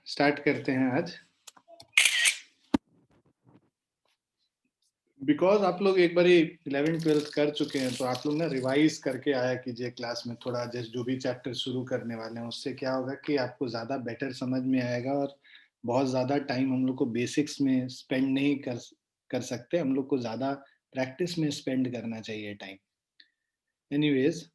Start करते हैं आज। बिकॉज आप लोग एक बार 11th-12th कर चुके हैं तो आप लोग ना रिवाइज करके आया कीजिए क्लास में थोड़ा, जैसे जो भी चैप्टर शुरू करने वाले हैं उससे क्या होगा कि आपको ज़्यादा बेटर समझ में आएगा। और बहुत ज़्यादा टाइम हम लोग को बेसिक्स में स्पेंड नहीं कर सकते, हम लोग को ज़्यादा प्रैक्टिस में स्पेंड करना चाहिए टाइम। एनीवेज,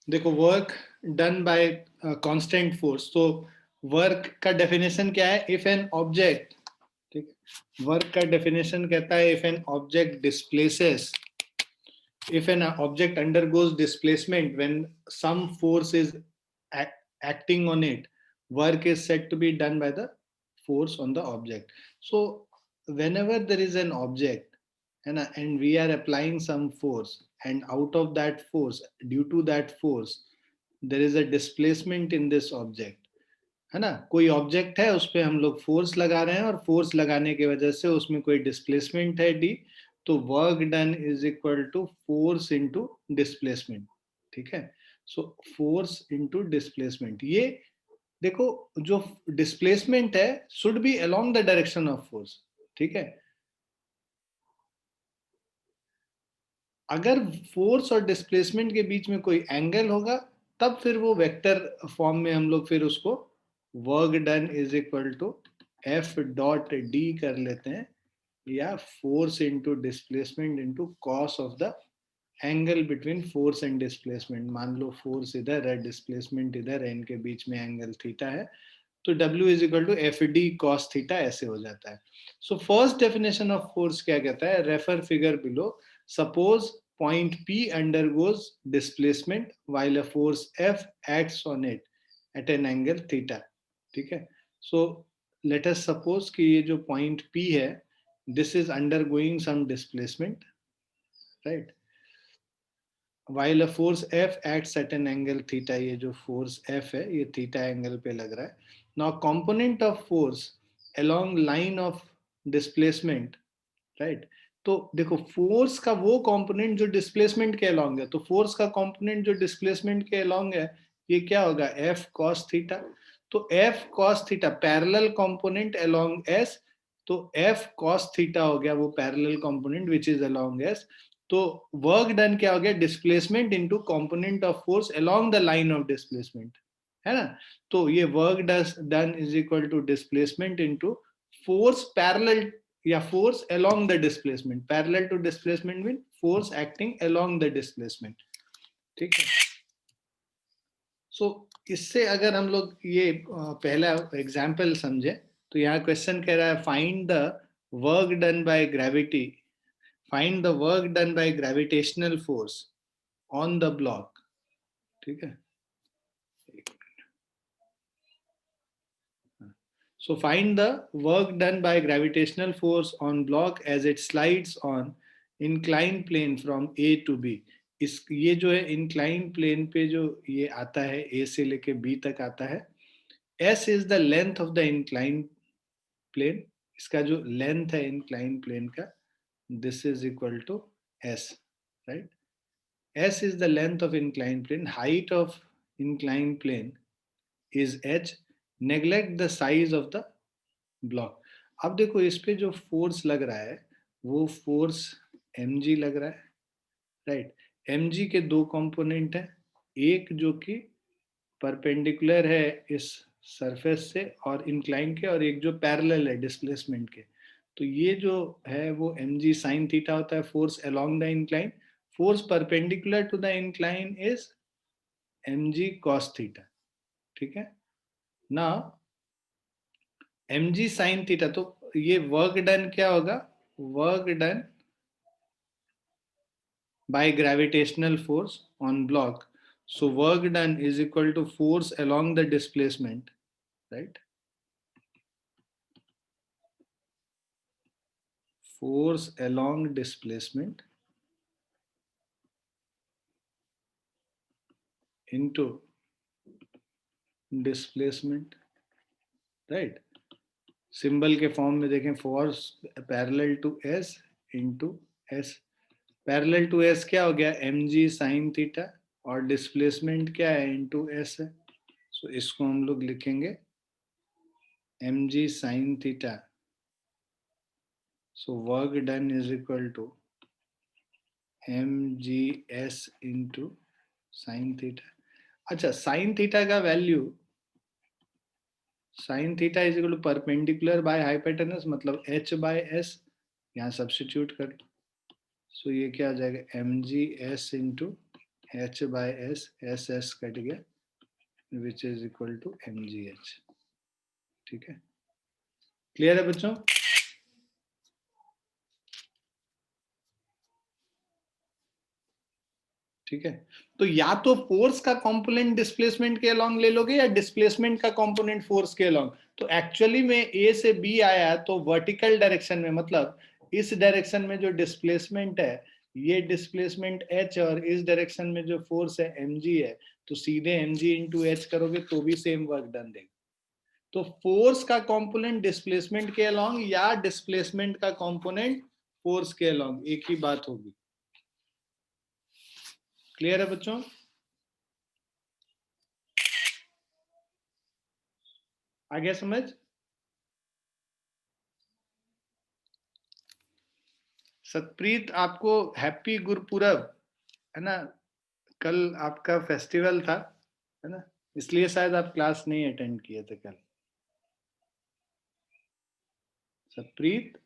देखो work done bye constant force, तो वर्क का डेफिनेशन क्या है? इफ एन ऑब्जेक्ट, ठीक है, वर्क का डेफिनेशन कहता है if an object displaces, if an object undergoes displacement when some force is acting on it, work is said to be done by the force on the object. So whenever there is an object and we are applying some force, and out of that force, due to that force, there is a displacement in this object, है ना? कोई object है, उस पर हम लोग force लगा रहे हैं और फोर्स लगाने की वजह से उसमें कोई डिस्प्लेसमेंट है डी, तो work done is equal to force into displacement. ठीक है, सो फोर्स इनटू डिस्प्लेसमेंट। ये देखो, जो डिस्प्लेसमेंट है should be along the direction of force. ठीक है, अगर फोर्स और डिस्प्लेसमेंट के बीच में कोई एंगल होगा तब फिर वो वेक्टर फॉर्म में हम लोग फिर उसको work done is equal to F dot D कर लेते हैं, या force into displacement into cos of the angle between force and displacement. मान लो फोर्स इधर है, डिस्प्लेसमेंट इधर है, इनके बीच में एंगल थीटा है, तो W is equal to F D cos theta, ऐसे हो जाता है। So first definition of force क्या कहता है? Refer figure below. Suppose point P undergoes displacement while a force F acts on it at an angle theta. ठीक है, so let us suppose कि ये जो point P है, this is undergoing some displacement, right? While a force F acts at an angle theta, ये जो force F है ये theta angle पे लग रहा है। Now component of force along line of displacement, right? तो देखो, फोर्स का वो कंपोनेंट जो डिस्प्लेसमेंट के अलोंग है, तो फोर्स का कंपोनेंट जो डिस्प्लेसमेंट के अलोंग है ये क्या होगा? F cos theta. तो F cos theta parallel component along S, तो एफ कॉस थीटा हो गया वो parallel component which is along S. तो वर्क डन क्या हो गया? Displacement into component of force along the line of displacement, है ना? तो ये work done is equal to displacement into force parallel, या force along the displacement, parallel to displacement mean force acting along the displacement। ठीक है, सो इससे अगर हम लोग ये पहला एग्जाम्पल समझे, तो यहाँ क्वेश्चन कह रहा है find the work done by gravity, find the work done by gravitational force on the block. ठीक है, so find the work done by gravitational force on block as it slides on inclined plane from A to B। इस ये जो है inclined plane पे जो ये आता है A से लेके B तक आता है। S is the length of the inclined plane, इसका जो length है inclined plane का, this is equal to S, right? S is the length of inclined plane, height of inclined plane is H, neglect the size of the block. अब देखो, इस पे जो force लग रहा है वो फोर्स mg लग रहा है, राइट? mg के दो कंपोनेंट है, एक जो कि परपेंडिकुलर है इस सरफेस से और इंक्लाइन के, और एक जो पैरेलल है डिस्प्लेसमेंट के। तो ये जो है वो mg साइन थीटा होता है, force along the incline. Force perpendicular to the incline is mg cos theta. ठीक है ना, mg साइन थीटा। तो ये वर्क डन क्या होगा? Work done by gravitational force on block, so work done is equal to force along the displacement, right? Force along displacement into displacement, right? Symbol के form में देखें, force parallel to S into S. Parallel to S क्या हो गया? mg sine theta, और displacement क्या है, into S है। सो इसको हम लोग लिखेंगे mg sin theta. So work done is equal to mgs into sine theta. अच्छा, साइन थीटा का value, sine theta is equal to perpendicular by hypotenuse, मतलब h बाय s, यहाँ सब्स्टिट्यूट कर लो। सो ये क्या आ जाएगा, M G S into H by S, S S cut गया, which is equal to M G H. ठीक है, क्लियर है बच्चों? ठीक है, तो या तो फोर्स का कंपोनेंट डिस्प्लेसमेंट के अलोंग ले लोगे या डिस्प्लेसमेंट का कंपोनेंट फोर्स के अलोंग। तो एक्चुअली में ए से बी आया तो वर्टिकल डायरेक्शन में, मतलब इस डायरेक्शन में जो डिस्प्लेसमेंट है ये डिस्प्लेसमेंट एच, और इस डायरेक्शन में जो फोर्स है एम जी है, तो सीधे एम जी इंटू एच करोगे तो भी सेम वर्क डन देगा। तो फोर्स का कंपोनेंट डिस्प्लेसमेंट के अलोंग या डिस्प्लेसमेंट का कंपोनेंट फोर्स के अलोंग, एक ही बात होगी। क्लियर है बच्चों? आ गया समझ? सतप्रीत, आपको हैप्पी गुरुपुरब, है ना? कल आपका फेस्टिवल था, है ना? इसलिए शायद आप क्लास नहीं अटेंड किए थे कल। सतप्रीत,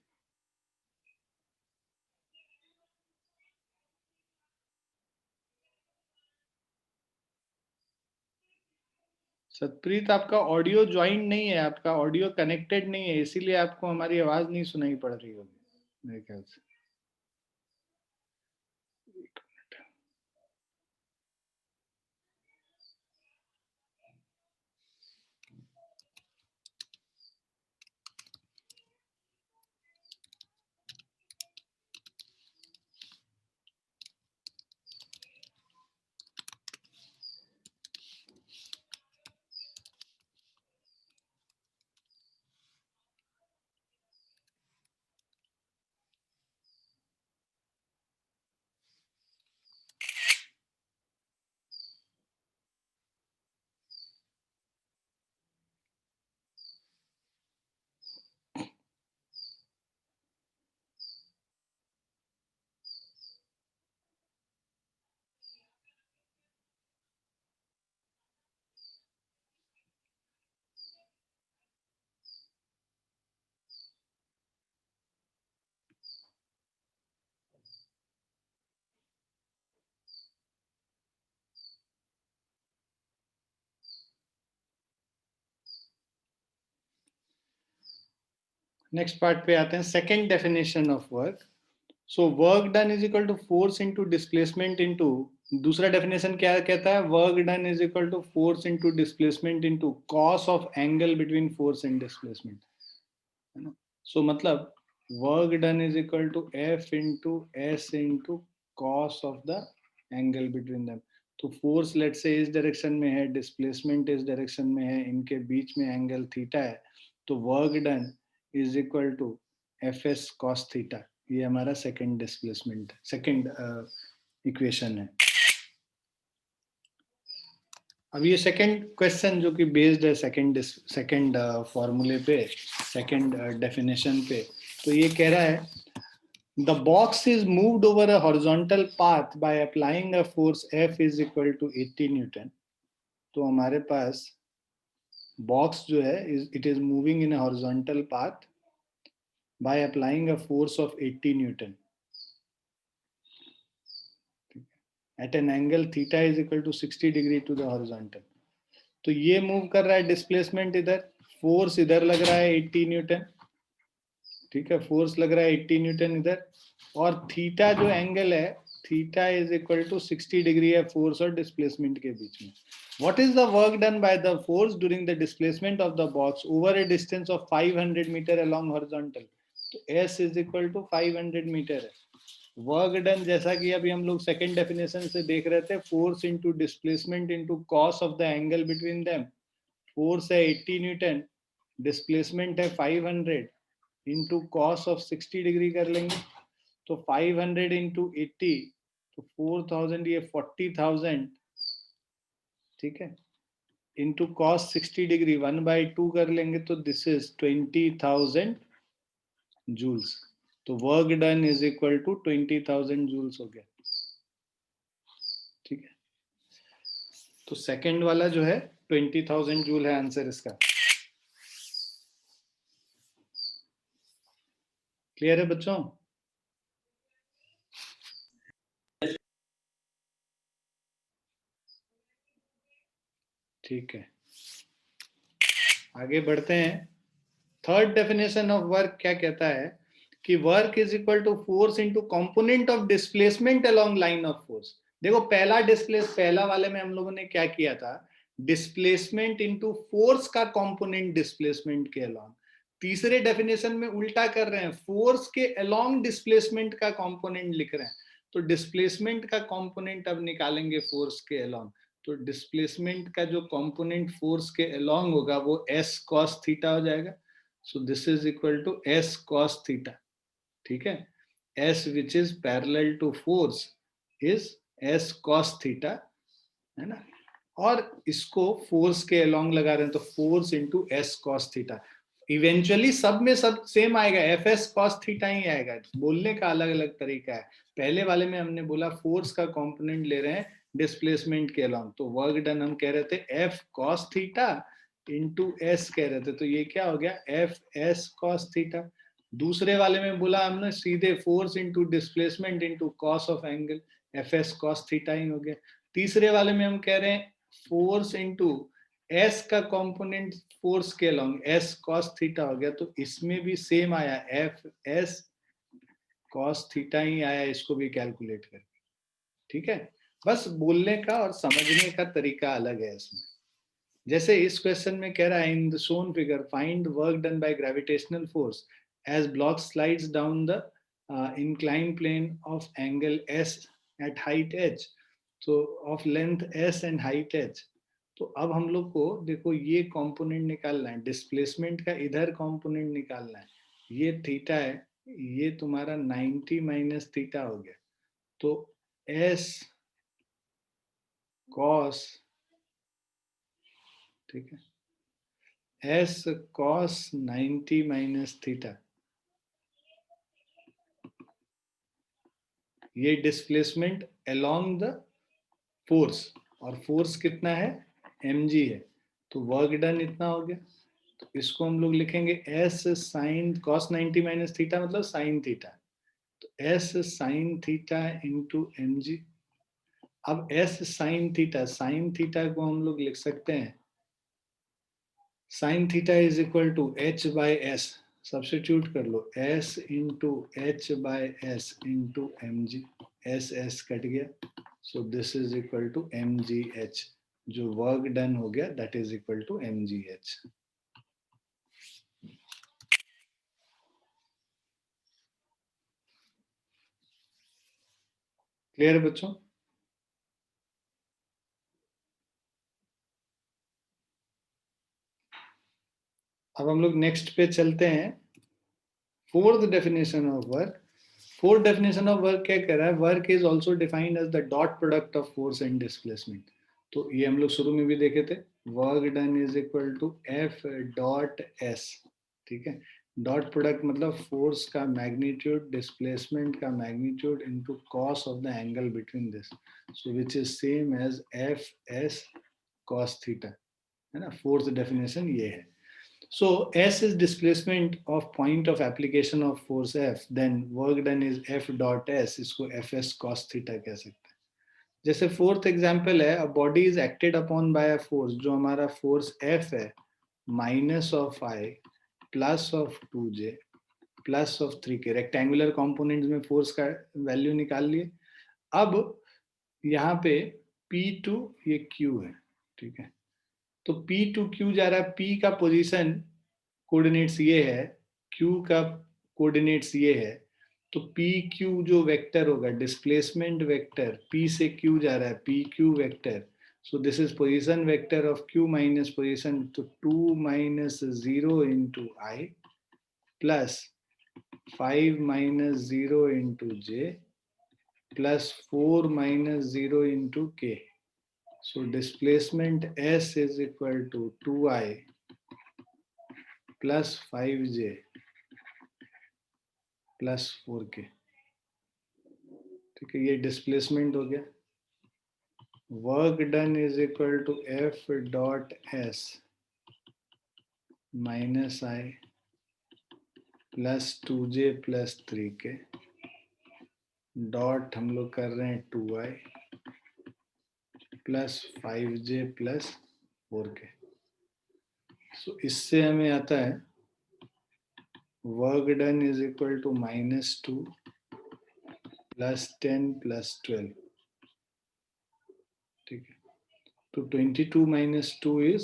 सतप्रीत आपका ऑडियो ज्वाइन नहीं है, आपका ऑडियो कनेक्टेड नहीं है, इसीलिए आपको हमारी आवाज नहीं सुनाई पड़ रही होगी मेरे ख्याल से। नेक्स्ट पार्ट पे आते हैं, second definition of work. So work done is equal to force into displacement into, दूसरा डेफिनेशन क्या कहता है, work done is equal to force into displacement into cos of angle between force and displacement, है ना? So मतलब work done is equal to F into S into cos of the angle between them. तो force let से इस direction में है, displacement इस direction में है, इनके बीच में एंगल थीटा है, तो work done is equal to F S cos theta. ये हमारा सेकंड डिस्प्लेसमेंट, सेकंड इक्वेशन है। अब ये सेकंड क्वेश्चन जो कि बेस्ड है सेकंड फॉर्मूले पे, सेकंड डेफिनेशन पे, तो ये कह रहा है the box is moved over a horizontal path by applying a force F is equal to 80 newton. तो हमारे पास बॉक्स जो है it is moving in a horizontal path by applying a force of 80 newton at an angle theta is equal to 60 degree to the horizontal. तो ये move कर रहा है, डिस्प्लेसमेंट इधर, फोर्स इधर लग रहा है 80 न्यूटन, ठीक है, फोर्स लग रहा है 80 न्यूटन इधर, और थीटा जो एंगल है, theta is equal to 60 degree है फोर्स और डिस्प्लेसमेंट के बीच में। What is the work done by the force during the displacement of the box over a distance of 500 metre along horizontal. तो S is equal to 500 metre है। Work done जैसा कि अभी हम लोग सेकंड डेफिनेशन से देख रहे थे, force into displacement into cos of the angle between them. Force है 80 न्यूटन, डिस्प्लेसमेंट है 500, इंटू कॉस ऑफ 60 डिग्री कर लेंगे, तो 500 इंटू 80, तो 4000, ये 40,000 ठीक है, इंटू कॉस 60 डिग्री 1/2 कर लेंगे तो दिस इज 20,000 जूल्स। तो work done is equal to 20,000 joules हो गया। ठीक है, तो सेकंड वाला जो है 20,000 जूल है आंसर इसका। क्लियर है बच्चों? ठीक है, आगे बढ़ते हैं। थर्ड डेफिनेशन ऑफ वर्क क्या कहता है कि work is equal to force into component of displacement along line of force. देखो पहला वाले में हम लोगों ने क्या किया था, डिस्प्लेसमेंट इनटू फोर्स का कंपोनेंट डिस्प्लेसमेंट के अलोंग। तीसरे डेफिनेशन में उल्टा कर रहे हैं, फोर्स के अलोंग डिस्प्लेसमेंट का कंपोनेंट लिख रहे हैं। तो डिस्प्लेसमेंट का कंपोनेंट अब निकालेंगे फोर्स के अलोंग। तो डिस्प्लेसमेंट का जो कंपोनेंट फोर्स के अलोंग होगा वो s cos थीटा हो जाएगा। So this is equal to s cos theta. ठीक है, s which is parallel to force is s cos theta, है ना। और इसको फोर्स के अलोंग लगा रहे हैं तो force into s cos theta. Eventually सब में सब सेम आएगा, एफ एस कॉस थीटा ही आएगा, बोलने का अलग अलग तरीका है। पहले वाले में हमने बोला फोर्स का कंपोनेंट ले रहे हैं डिस्प्लेसमेंट के अलोंग, तो वर्क डन हम कह रहे थे F cos theta into S कह रहे थे, तो ये क्या हो गया एफ एस कॉस थीटा। दूसरे वाले में बोला हमने सीधे force into displacement into cos of angle, F S cos theta ही हो गया। तीसरे वाले में हम कह रहे हैं फोर्स इंटू एस का कंपोनेंट फोर्स के अलोंग एस कॉस थीटा हो गया, तो इसमें भी सेम आया एफ एस कॉस थीटा ही आया, इसको भी कैलकुलेट करके। ठीक है, बस बोलने का और समझने का तरीका अलग है इसमें। जैसे इस क्वेश्चन में कह रहा है in the shown figure find work done by gravitational force as block slides down the inclined plane of angle s at height h, so of length s and height h। तो अब हम लोग को देखो ये कंपोनेंट निकालना है, displacement का इधर कंपोनेंट निकालना है, ये थीटा है, ये तुम्हारा 90 माइनस थीटा हो गया, तो s cos, ठीक है, s cos 90 माइनस थीटा, ये डिस्प्लेसमेंट अलोंग द फोर्स, और फोर्स कितना है mg है, तो वर्क डन इतना हो गया। तो इसको हम लोग लिखेंगे s sine cos 90 minus theta मतलब साइन थीटा, तो s sine theta into mg। अब s साइन थीटा को हम लोग लिख सकते हैं sine theta is equal to h by S, substitute कर लो s into H by S into M G, S S cut गया, so this is equal to M G H, जो वर्क डन हो गया that is equal to M G H. Clear है बच्चों? अब हम लोग नेक्स्ट पे चलते हैं, fourth definition of work. Fourth definition of work क्या कह रहा है, work is also defined as the dot product of force and displacement. तो ये हम लोग शुरू में भी देखे थे, work done is equal to F dot S. ठीक है, डॉट प्रोडक्ट मतलब फोर्स का मैग्नीट्यूड डिस्प्लेसमेंट का magnitude into cos of the angle between this, so which is same as F S cos theta, है ना। फोर्थ डेफिनेशन ये है। So S is displacement of point of application of force F, then work done is F dot S, इसको Fs cos theta कह सकते हैं। जैसे fourth example है, a body is acted upon bye a force, जो हमारा force F है, minus of I plus of 2j plus of 3k, rectangular components में फोर्स का वैल्यू निकाल लिए। अब यहाँ पे P2 ये Q है, ठीक है, तो P टू Q जा रहा है, P का पोजीशन कोऑर्डिनेट्स ये है, Q का कोऑर्डिनेट्स ये है, तो पी क्यू जो वेक्टर होगा डिस्प्लेसमेंट वेक्टर, P से Q जा रहा है, P Q vector, so this is position vector of Q minus position, तो 2 माइनस 0 इंटू आई प्लस 5 माइनस 0 इंटू जे प्लस 4 माइनस 0 इंटू के। So displacement S is equal to 2I plus 5J plus 4K. ठीक है, ये displacement हो गया. Work done is equal to F dot S minus I plus 2J plus 3K dot हम लोग कर रहे हैं 2I plus 5J plus 4K. सो इससे हमें आता है work done is equal to -2 plus 10 plus 12. ठीक है, तो 22 minus 2 is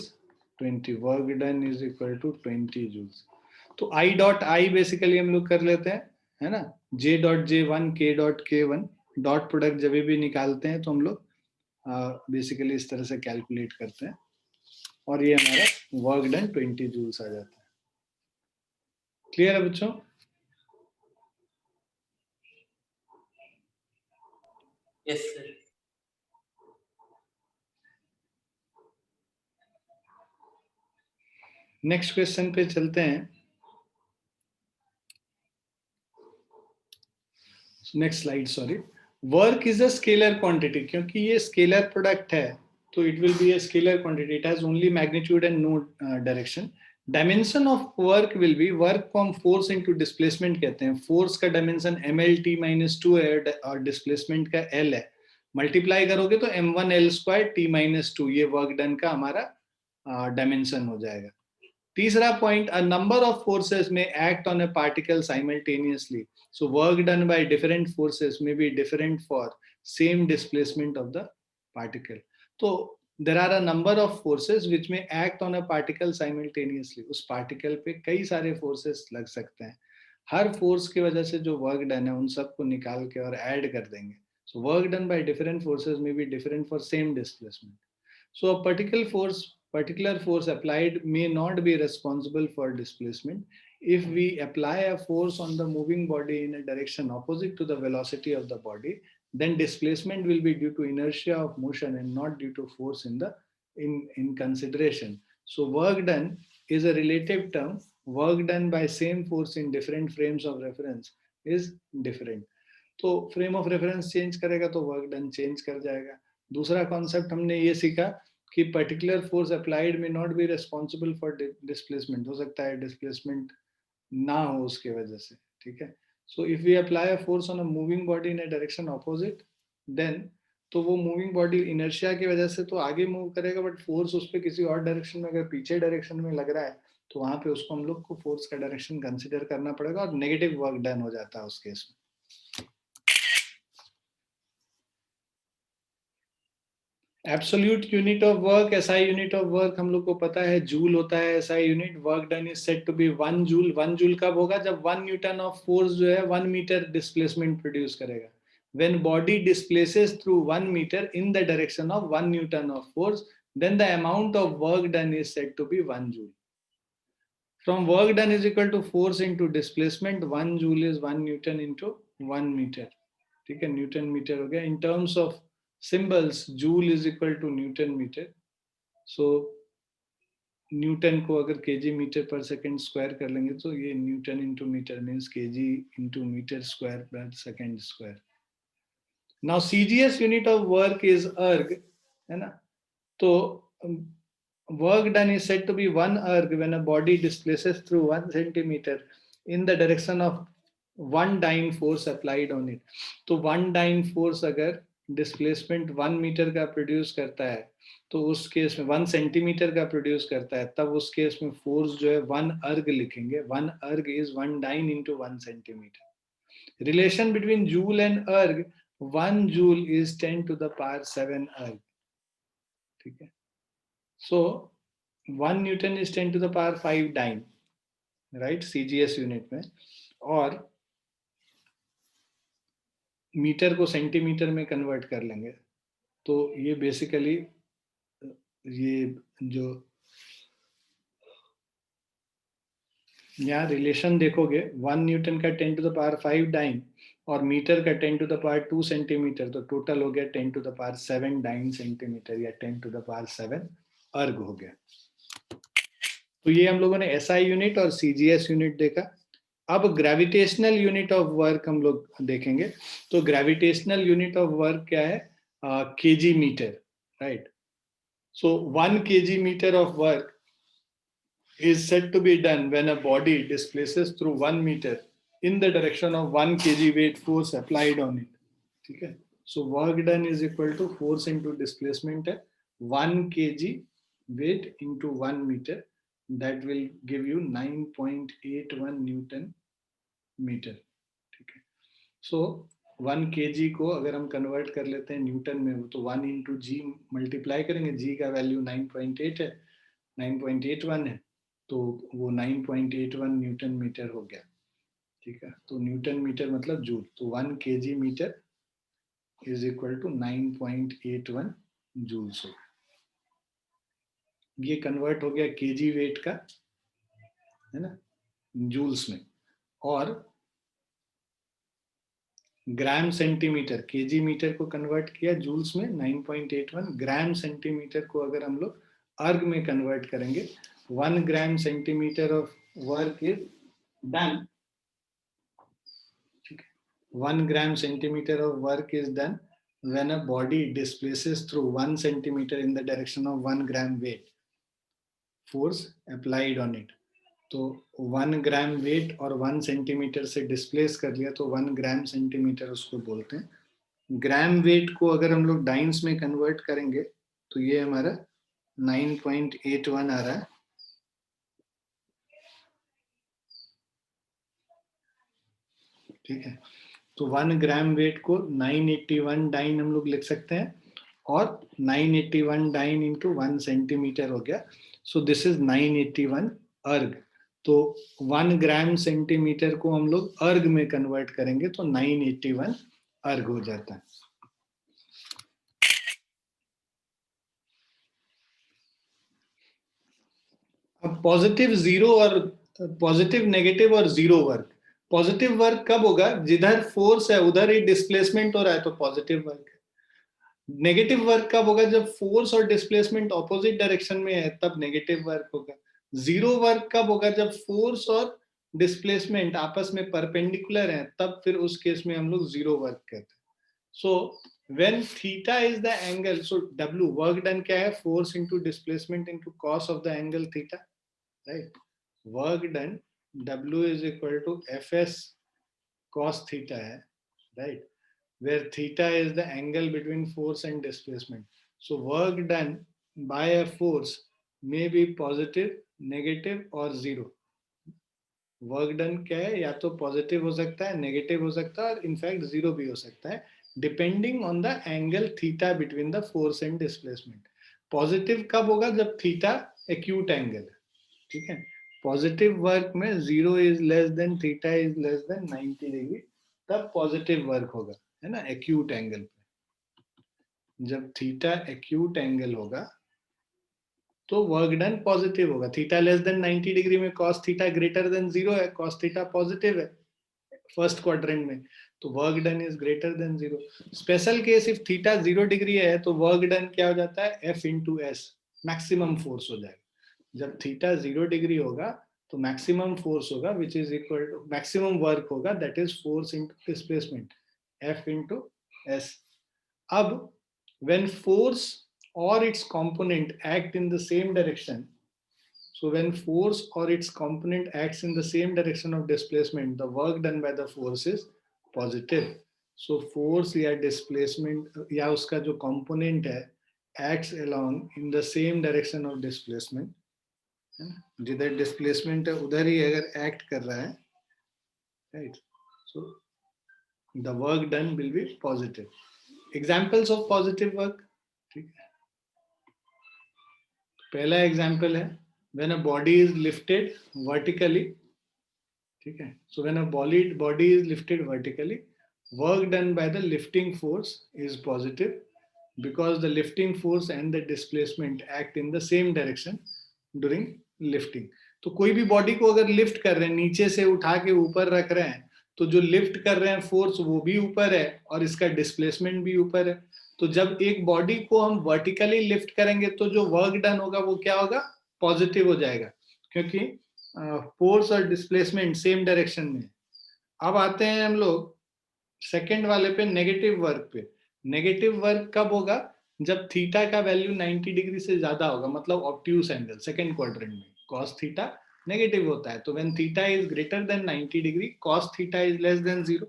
20. Work done is equal to 20 joules. तो I डॉट I बेसिकली हम लोग कर लेते हैं, है ना. J dot J1 K dot K1 डॉट प्रोडक्ट जब भी निकालते हैं तो हम लोग बेसिकली इस तरह से कैलकुलेट करते हैं और ये हमारा वर्क डन 20 जूल्स आ जाता है. क्लियर है बच्चों? Yes sir. नेक्स्ट क्वेश्चन पे चलते हैं. Next slide, sorry. Work is a scalar quantity. क्योंकि ये स्केलर प्रोडक्ट है तो it will be a scalar quantity. It has only magnitude and no direction. Dimension of work will be, work को हम force into displacement कहते हैं. Force का dimension ml/t-2 है और डिस्प्लेसमेंट का l है. मल्टीप्लाई करोगे तो m1l²t-2, ये वर्क डन का हमारा डायमेंशन हो जाएगा. तीसरा point, a number of forces may act on a particle simultaneously. So work done by different forces may be different for same displacement of the particle. So there are a number of forces which may act on a particle simultaneously. उस particle पे कई सारे forces लग सकते हैं. हर force की वजह से जो work done है उन सबको निकाल के और add कर देंगे. So work done by different forces may be different for same displacement. So a particular force applied may not be responsible for displacement. If we apply a force on the moving body in a direction opposite to the velocity of the body, then displacement will be due to inertia of motion and not due to force in consideration. So work done is a relative term. Work done by same force in different frames of reference is different. तो frame of reference change करेगा तो work done change कर जाएगा. दूसरा concept हमने ये सीखा कि पर्टिकुलर फोर्स अप्लाइड में not be responsible for displacement. हो सकता है डिस्प्लेसमेंट ना हो उसके वजह से. ठीक है, so if we apply a force on a moving body in a direction opposite, then तो वो मूविंग बॉडी इनर्शिया की वजह से तो आगे मूव करेगा, बट फोर्स उस पर किसी और डायरेक्शन में, अगर पीछे डायरेक्शन में लग रहा है तो वहां पे उसको हम लोग को फोर्स का डायरेक्शन कंसिडर करना पड़ेगा और नेगेटिव वर्क डन हो जाता है उस केस में. Absolute unit of work, SI unit of work हम लोग को पता है जूल होता है. SI unit, work done is said to be 1 joule. 1 joule कब होगा? जब 1 न्यूटन ऑफ फोर्स जो है 1 मीटर डिस्प्लेसमेंट प्रोड्यूस करेगा. When body displaces through 1 metre in the direction of 1 newton of force, then the amount of work done is said to be 1 joule. From work done is equal to force into displacement, 1 joule is 1 newton into 1 meter. ठीक है, Newton metre हो गया. In terms of symbols, joule is equal to newton metre. So newton को अगर KG metre per second square कर लेंगे तो ये newton into metre means KG into metre square per second square. Now CGS unit of work is erg, है ना. तो work done is said to be 1 erg when a body displaces through 1 centimeter in the direction of 1 dyne force applied on it. तो 1 dyne force अगर displacement 1 metre का produce करता है तो उस केस में 1 सेंटीमीटर का प्रोड्यूस करता है, तब उस केस में फोर्स जो है 1 अर्ग लिखेंगे. 1 अर्ग is 1 dyne into 1 centimeter. Relation between joule and अर्ग, 1 joule is 10 to the power 7 अर्ग. ठीक है, so 1 Newton is 10 to the power 5 dyne, right, CGS unit में. और मीटर को सेंटीमीटर में कन्वर्ट कर लेंगे तो ये बेसिकली ये जो यहाँ रिलेशन देखोगे, 1 न्यूटन का 10 to the power 5 डाइन और मीटर का 10 टू द पावर 2 सेंटीमीटर, तो टोटल हो गया 10 to the power 7 dyne centimetre या 10 टू द पावर 7 अर्ग हो गया। तो ये हम लोगों ने एसआई यूनिट और सीजीएस यूनिट देखा। अब ग्रेविटेशनल यूनिट ऑफ वर्क हम लोग देखेंगे। तो ग्रेविटेशनल यूनिट ऑफ वर्क क्या है? KG metre, right? So 1 kg meter of work is said to be done when a body displaces through 1 meter in the direction of 1 kg weight force applied on it. ठीक है? So work done is equal to force into displacement है 1 kg weight into 1 meter, that will give you 9.81 Newton meter. ठीक है? So 1 kg को अगर हम convert कर लेते हैं न्यूटन में, तो 1 इंटू जी मल्टीप्लाई करेंगे, जी का वैल्यू 9.8 है, 9.81 है, तो वो 9.81 न्यूटन मीटर हो गया। ठीक है? तो न्यूटन मीटर मतलब जूल, तो 1 kg मीटर इज इक्वल टू 9.81 जूल्स हो गया। ये कन्वर्ट हो गया केजी वेट का, है ना, जूल्स में। और ग्राम सेंटीमीटर, केजी मीटर को कन्वर्ट किया जूल्स में 9.81, ग्राम सेंटीमीटर को अगर हम लोग अर्ग में कन्वर्ट करेंगे, 1 gram centimetre of work is done, 1 gram centimeter of work is done when a body displaces through 1 centimeter in the direction of 1 gram weight force applied on it. तो 1 gram weight और 1 centimetre से displace कर लिया, तो 1 gram centimetre उसको बोलते हैं। Gram weight को अगर हम लोग डाइन्स में कन्वर्ट करेंगे, तो ये हमारा 9.81 आ रहा है। ठीक है? तो 1 ग्राम वेट को 981 डाइन हम लोग लिख सकते हैं, और 981 डाइन इंटू 1 सेंटीमीटर हो गया। सो दिस इज 981 अर्ग। तो 1 ग्राम सेंटीमीटर को हम लोग अर्ग में कन्वर्ट करेंगे, तो 981 अर्ग हो जाता है। अब पॉजिटिव जीरो और पॉजिटिव नेगेटिव और जीरो वर्क। पॉजिटिव वर्क कब होगा? जिधर फोर्स है उधर ही डिस्प्लेसमेंट हो रहा है, तो पॉजिटिव वर्क है। नेगेटिव वर्क कब होगा? जब फोर्स और डिस्प्लेसमेंट ऑपोजिट डायरेक्शन में है, तब नेगेटिव वर्क होगा। जीरो वर्क कब होगा? जब फोर्स और डिस्प्लेसमेंट आपस में परपेंडिकुलर है, तब फिर उस केस में हम लोग जीरो वर्क कहते हैं। So when theta is the angle, so W work done क्या है? Force into displacement into cos of the angle theta, right? Work done W is equal to Fs cos theta है, right? Where theta is the angle between force and displacement. So work done by a force may be positive, negative or zero. Work done क्या है? या तो positive हो सकता है, negative हो सकता है, और इनफैक्ट जीरो भी हो सकता है, depending on the angle theta between the force and displacement. Positive कब होगा? जब थीटा एक्यूट एंगल है। ठीक है? पॉजिटिव वर्क में zero is less than theta is less than 90 degree, तब पॉजिटिव वर्क होगा, है ना, एक्यूट एंगल पे। जब थीटा एक्यूट एंगल होगा तो वर्क डन पॉजिटिव होगा। थीटा लेस देन 90 डिग्री में cos theta greater than zero है, कॉस थीटा पॉजिटिव है फर्स्ट क्वाड्रेंट में, तो work done is greater than zero. Special case if theta 0 degree है, तो वर्क डन क्या हो जाता है? F into S, maximum force हो जाएगा। जब थीटा 0 डिग्री होगा तो मैक्सिमम फोर्स होगा which is equal to maximum work होगा, that is force into displacement, F into S. अब when force or its component act in the same direction, so when force or its component acts in the same direction of displacement, the work done by the force is positive. So force या displacement या उसका जो component है acts along in the same direction of displacement, जिधर displacement है उधर ही अगर act कर रहा है, right? So the work done will be positive. Examples of positive work. ठीक है? पहला एग्जाम्पल है when a body is lifted vertically. ठीक है? So when a body is lifted vertically, work done by the lifting force is positive because the lifting force and the displacement act in the same direction during lifting. तो कोई भी body को अगर lift कर रहे हैं, नीचे से उठा के ऊपर रख रहे हैं, तो जो लिफ्ट कर रहे हैं फोर्स वो भी ऊपर है और इसका डिस्प्लेसमेंट भी ऊपर है। तो जब एक बॉडी को हम वर्टिकली लिफ्ट करेंगे तो जो वर्क डन होगा वो क्या होगा, पॉजिटिव हो जाएगा, क्योंकि फोर्स और डिस्प्लेसमेंट सेम डायरेक्शन में। अब आते हैं हम लोग सेकेंड वाले पे, नेगेटिव वर्क पे। नेगेटिव वर्क कब होगा, जब थीटा का वैल्यू 90 डिग्री से ज्यादा होगा, मतलब ऑब्ट्यूस एंगल सेकेंड क्वाड्रेंट में कॉस थीटा नेगेटिव होता है। तो when theta is greater than 90 degree cos theta is less than 0,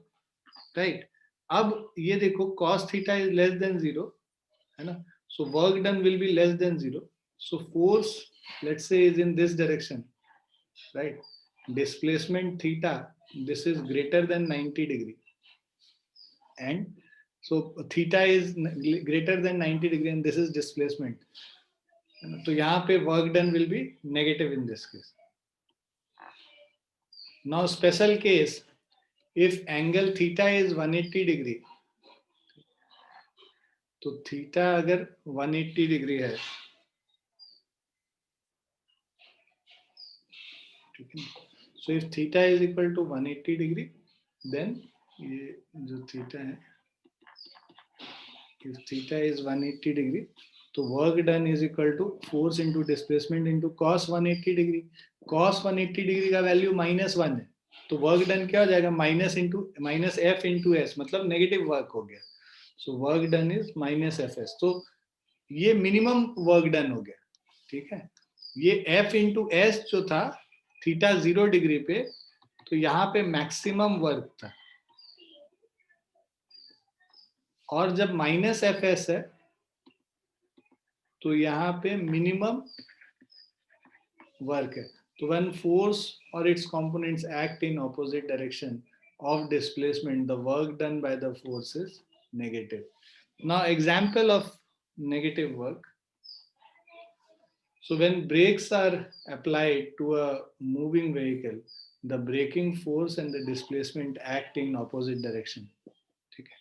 right. अब ये देखो cos theta is less than 0, है ना, सो work done will be less than 0, so force let's say is in this direction, right, displacement theta, this is greater than 90 degree, and so theta is greater than 90 degree and this is displacement, तो यहाँ पे work done will be negative in this case. Now special case, if angle theta is 180 degree, तो theta अगर 180 degree है, ठीक है, so if theta is equal to 180 degree, then ये जो theta है, if theta is 180 degree, तो work done is equal to force into displacement into cos 180 degree. Cos 180 degree का वैल्यू -1 है, तो वर्क डन क्या हो जाएगा, माइनस एफ इंटू एस, मतलब नेगेटिव वर्क हो गया। So work done is -FS, तो ये मिनिमम वर्क डन हो गया, ठीक है। ये एफ इंटू एस जो था थीटा 0 डिग्री पे, तो यहाँ पे मैक्सिमम वर्क था, और जब -FS है तो यहाँ पे मिनिमम वर्क है। तो when force or its components act in opposite direction of displacement, the work done by the force is negative. Now example of negative work. So when brakes are applied to a moving vehicle, the braking force and the displacement act in opposite direction, ठीक है।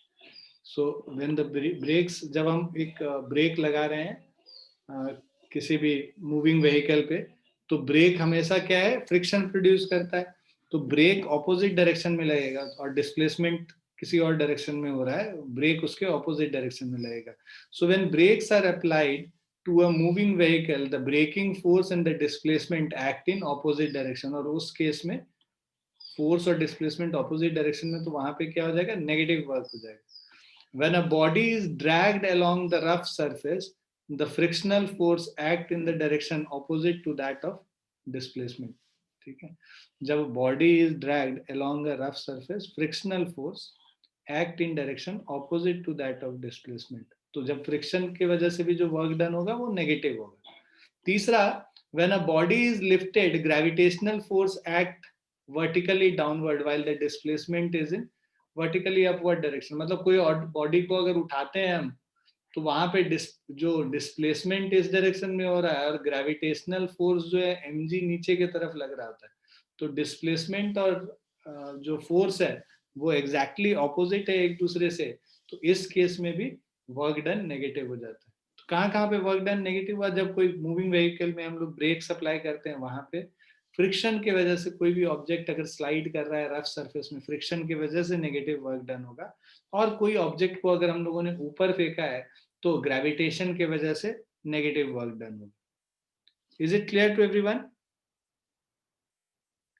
So when the brakes, जब हम एक break लगा रहे हैं किसी भी मूविंग व्हीकल पे, तो ब्रेक हमेशा क्या है, फ्रिक्शन प्रोड्यूस करता है, तो ब्रेक ऑपोजिट डायरेक्शन में लगेगा, और डिस्प्लेसमेंट किसी और डायरेक्शन में हो रहा है, ब्रेक उसके ऑपोजिट डायरेक्शन में लगेगा। So when brakes are applied to a moving vehicle, the braking force and the displacement act in opposite direction, और उस केस में फोर्स और डिस्प्लेसमेंट ऑपोजिट डायरेक्शन में, तो वहां पे क्या हो जाएगा, नेगेटिव वर्क हो जाएगा। When a body is dragged along the rough surface, the frictional force act in the direction opposite to that of displacement, ठीक है। जब body is dragged along a rough surface, frictional force act in direction opposite to that of displacement, तो जब friction की वजह से भी जो वर्क डन होगा वो नेगेटिव होगा। तीसरा, when a body is lifted, gravitational force act vertically downward while the displacement is in vertically upward direction, मतलब कोई बॉडी को अगर उठाते हैं हम, तो वहां पे जो डिस्प्लेसमेंट इस डायरेक्शन में हो रहा है, और ग्रेविटेशनल फोर्स जो है mg नीचे की तरफ लग रहा होता है, तो डिस्प्लेसमेंट और जो फोर्स है वो एग्जैक्टली ऑपोजिट है एक दूसरे से, तो इस केस में भी वर्क डन नेगेटिव हो जाता है। तो कहाँ पे वर्क डन नेगेटिव हुआ, जब कोई मूविंग व्हीकल में हम लोग ब्रेक सप्लाई करते हैं, वहां पे फ्रिक्शन की वजह से कोई भी ऑब्जेक्ट अगर स्लाइड कर रहा है रफ सरफेस में, फ्रिक्शन की वजह से नेगेटिव वर्क डन होगा, और कोई ऑब्जेक्ट को अगर हम लोगों ने ऊपर फेंका है तो ग्रेविटेशन की वजह से नेगेटिव वर्क डन होगा। Is it clear to everyone?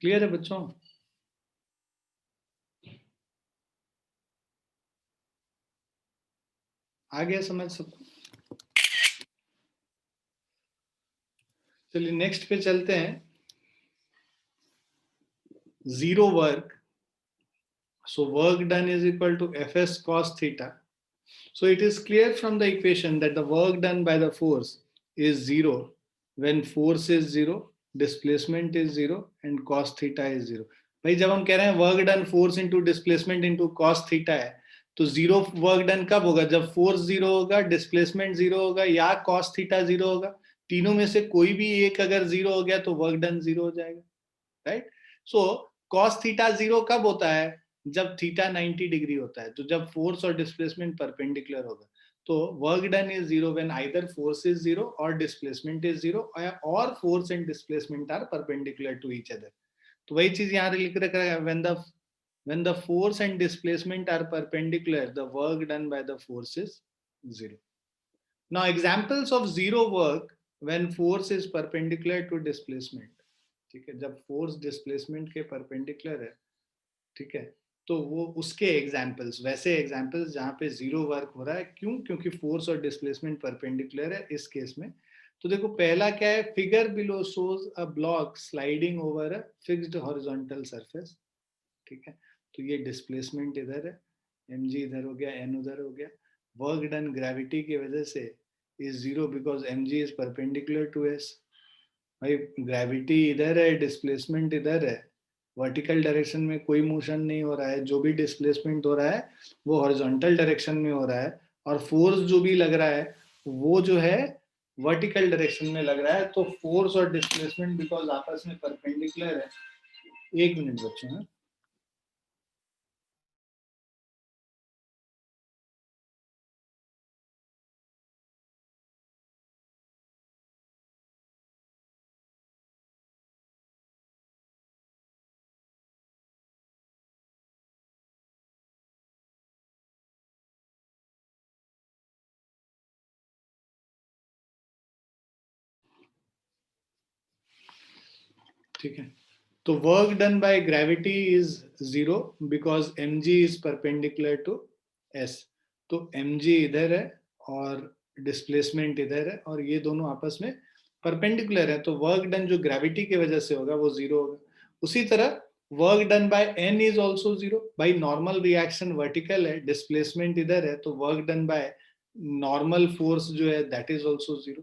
Clear है बच्चों? आ गया समझ सबको? चलिए नेक्स्ट पे चलते हैं। Zero work, so work done is equal to Fs cos theta. So it is clear from the equation that the work done by the force is zero when force is zero, displacement is zero, and cos theta is zero. भाई जब हम कह रहे हैं work done force into displacement into cos theta है, तो zero work done कब होगा, जब फोर्स जीरो होगा, डिस्प्लेसमेंट जीरो होगा, या कॉस थीटा जीरो होगा। तीनों में से कोई भी एक अगर जीरो हो गया तो वर्क डन जीरो हो जाएगा, right. So cos theta zero कब होता है, जब थीटा 90 डिग्री होता है, तो जब फोर्स और डिस्प्लेसमेंट परपेंडिकुलर होगा, तो work done is zero when either force is zero और डिस्प्लेसमेंट इज जीरो, और force and displacement are perpendicular to each other. तो वही चीज यहाँ लिख रखा है, when the when the force and displacement are perpendicular, the work done by the force is 0. Now examples of zero work when force is perpendicular to displacement. ठीक है, जब force displacement के perpendicular है, ठीक है, तो वो उसके एग्जाम्पल्स, वैसे एग्जाम्पल्स जहां पे जीरो वर्क हो रहा है. क्यों? क्योंकि फोर्स और डिस्प्लेसमेंट परपेंडिकुलर है इस केस में. तो देखो पहला क्या है, figure below shows a block sliding over a fixed horizontal surface. ठीक है, तो ये डिस्प्लेसमेंट इधर है, mg इधर हो गया, n उधर हो गया. वर्क डन ग्रेविटी की वजह से is zero because mg is perpendicular to s. भाई ग्रेविटी इधर है, डिस्प्लेसमेंट इधर है, वर्टिकल डायरेक्शन में कोई मोशन नहीं हो रहा है, जो भी डिस्प्लेसमेंट हो रहा है वो हॉरिजॉन्टल डायरेक्शन में हो रहा है, और फोर्स जो भी लग रहा है वो जो है वर्टिकल डायरेक्शन में लग रहा है. तो फोर्स और डिस्प्लेसमेंट बिकॉज आपस में परपेंडिकुलर है. एक मिनट बच्चों है. ठीक है, तो work done by gravity is zero because mg is perpendicular to s. तो mg इधर है और डिस्प्लेसमेंट इधर है और ये दोनों आपस में परपेंडिकुलर है, तो वर्क डन जो ग्रेविटी की वजह से होगा वो जीरो होगा. उसी तरह work done by n is also zero. भाई नॉर्मल रिएक्शन वर्टिकल है, डिस्प्लेसमेंट इधर है, तो work done by normal force जो है दैट इज ऑल्सो जीरो.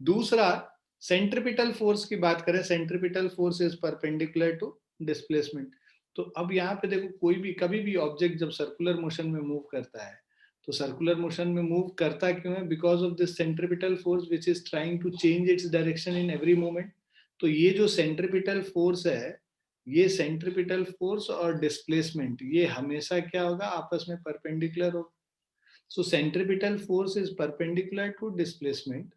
दूसरा सेंट्रिपिटल फोर्स की बात करें, centripetal force is perpendicular to displacement. तो अब यहाँ पे देखो कोई भी कभी भी ऑब्जेक्ट जब सर्कुलर मोशन में मूव करता है, तो सर्कुलर मोशन में मूव करता क्यों है? Because of this centripetal force which is trying to change its direction in every moment. तो ये जो सेंट्रिपिटल फोर्स है, ये सेंट्रिपिटल फोर्स और डिस्प्लेसमेंट ये हमेशा क्या होगा? आपस में परपेंडिकुलर होगा. So centripetal force is perpendicular to displacement,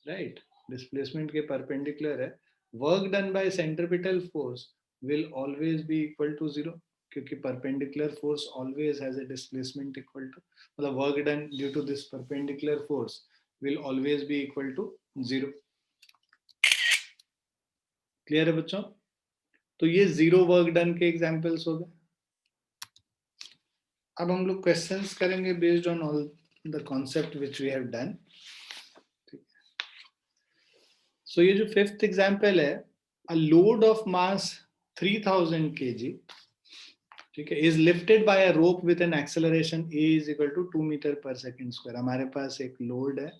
right? Displacement के परपेंडिकुलर है. Work done by centripetal force will always be equal to zero, क्योंकि perpendicular force always has a displacement equal to, मतलब work done due to this perpendicular force will always be equal to zero. Clear है बच्चों? तो ये zero work done के examples हो गए. अब हम लोग क्वेश्चंस करेंगे based on all the concept which we have done. So ये जो फिफ्थ एग्जाम्पल है, a load of mass 3000 kg, ठीक है, is lifted by a rope with an acceleration a is equal to 2 metre per second square. हमारे पास एक load है,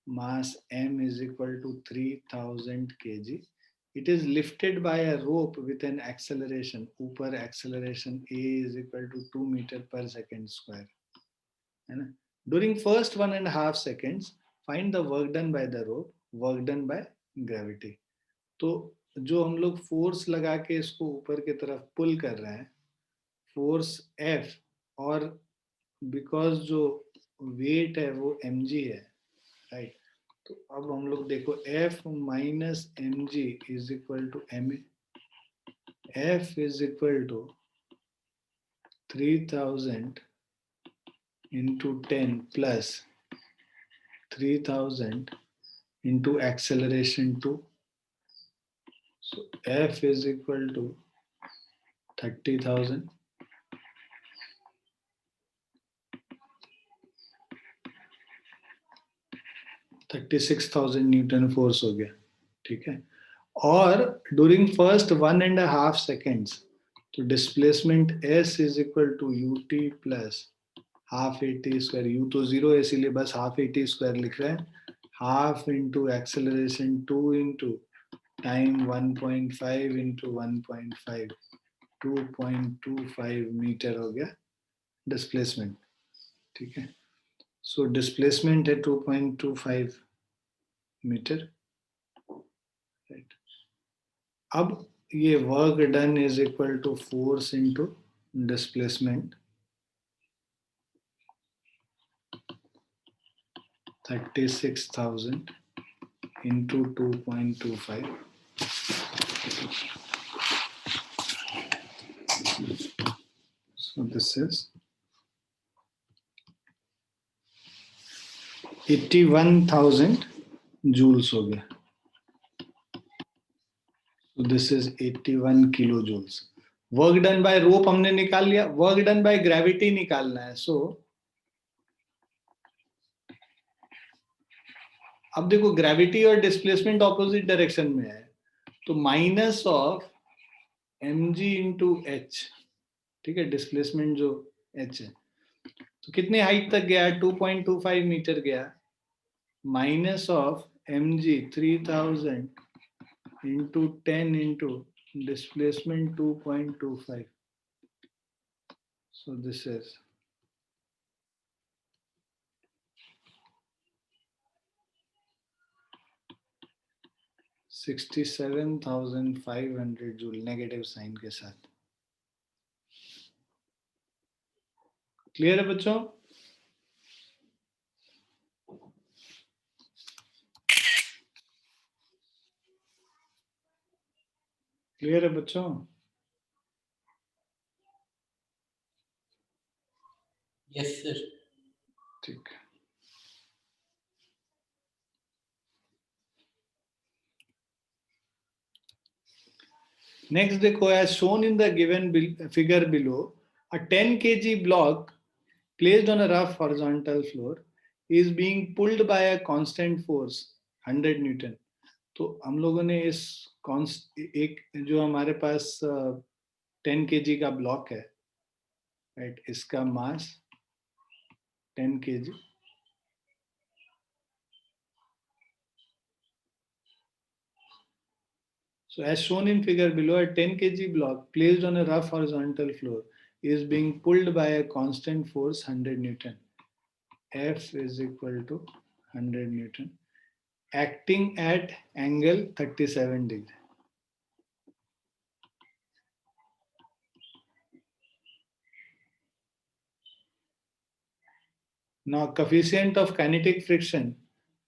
mass m is equal to 3000 kg. It is lifted by a rope with an acceleration, ऊपर acceleration a is equal to 2 metre per second square, है ना. During first 1.5 seconds find the work done by the rope, work done by gravity. तो जो हम लोग force लगा के इसको ऊपर की तरफ पुल कर रहे हैं, फोर्स F, और बिकॉज जो वेट है वो mg है, राइट. तो अब हम लोग देखो F minus mg is equal to ma. F is equal to 3000 into 10 plus 3000 into acceleration 2. So F is equal to 30,000. 36,000 newton force हो गया, ठीक है. और ड्यूरिंग फर्स्ट 1.5 seconds, तो displacement s is equal to ut plus half AT square. u तो जीरो है इसीलिए बस हाफ AT स्क्वायर लिख रहे हैं. Half into acceleration 2 into time 1.5 into 1.5, 2.25 metre हो गया डिस्प्लेसमेंट, ठीक है. सो डिस्प्लेसमेंट है 2.25 मीटर, राइट. अब ये work done is equal to force into displacement, 36,000 into 2.25. this is 81,000 joules हो गया. So this is 81 kilojoules. Work done by rope हमने निकाल लिया. Work done by gravity निकालना है. So अब देखो ग्रेविटी और डिस्प्लेसमेंट ऑपोजिट डायरेक्शन में है, तो minus of mg into H. ठीक है, डिस्प्लेसमेंट जो h है, तो कितने हाइट तक गया? 2.25 मीटर गया. Minus of mg 3000 into 10 into displacement 2.25. So this is 67,500 joule negative sign के साथ. क्लियर है बच्चों? क्लियर है बच्चों? Yes sir. ठीक. नेक्स्ट देखो, as shown in the given figure below, a 10 kg block placed on a rough horizontal floor is being pulled by a constant force 100 Newton. तो हम लोगों ने इस एक जो हमारे पास 10 kg का ब्लॉक है, राइट, इसका मास 10 kg. So as shown in figure below, a 10 kg block placed on a rough horizontal floor is being pulled by a constant force 100 Newton. F is equal to 100 Newton, acting at angle 37 degree. Now coefficient of kinetic friction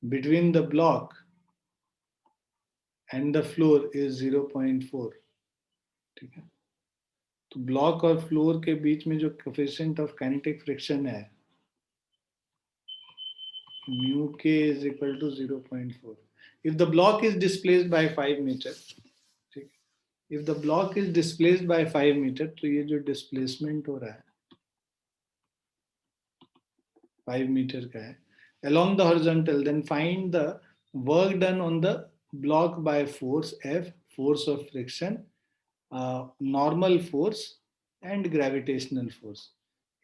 between the block and the floor is 0.4. ठीक है, तो block और floor के बीच में जो coefficient of kinetic friction है, mu k is equal to 0.4. If the block is displaced by 5 meter, ठीक, if the block is displaced by 5 meter, तो ये जो displacement हो रहा है 5 meter का है along the horizontal, then find the work done on the block by force F, force of friction, normal force and gravitational force.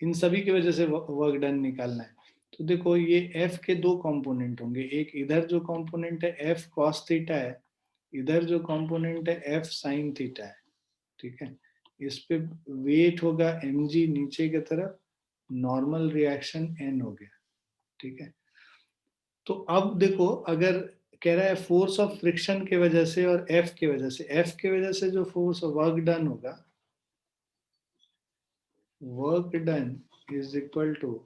इन सभी की वजह से वर्क डन निकालना है. तो देखो ये F के दो कंपोनेंट होंगे. एक इधर जो कंपोनेंट है F cos थीटा है, इधर जो कंपोनेंट है F sin थीटा है. ठीक है, इस पे वेट होगा mg नीचे की तरफ, नॉर्मल रिएक्शन n हो गया. ठीक है, तो अब देखो अगर कह रहा है फोर्स ऑफ फ्रिक्शन के वजह से और F के वजह से, F के वजह से जो फोर्स वर्क डन होगा, work done is equal to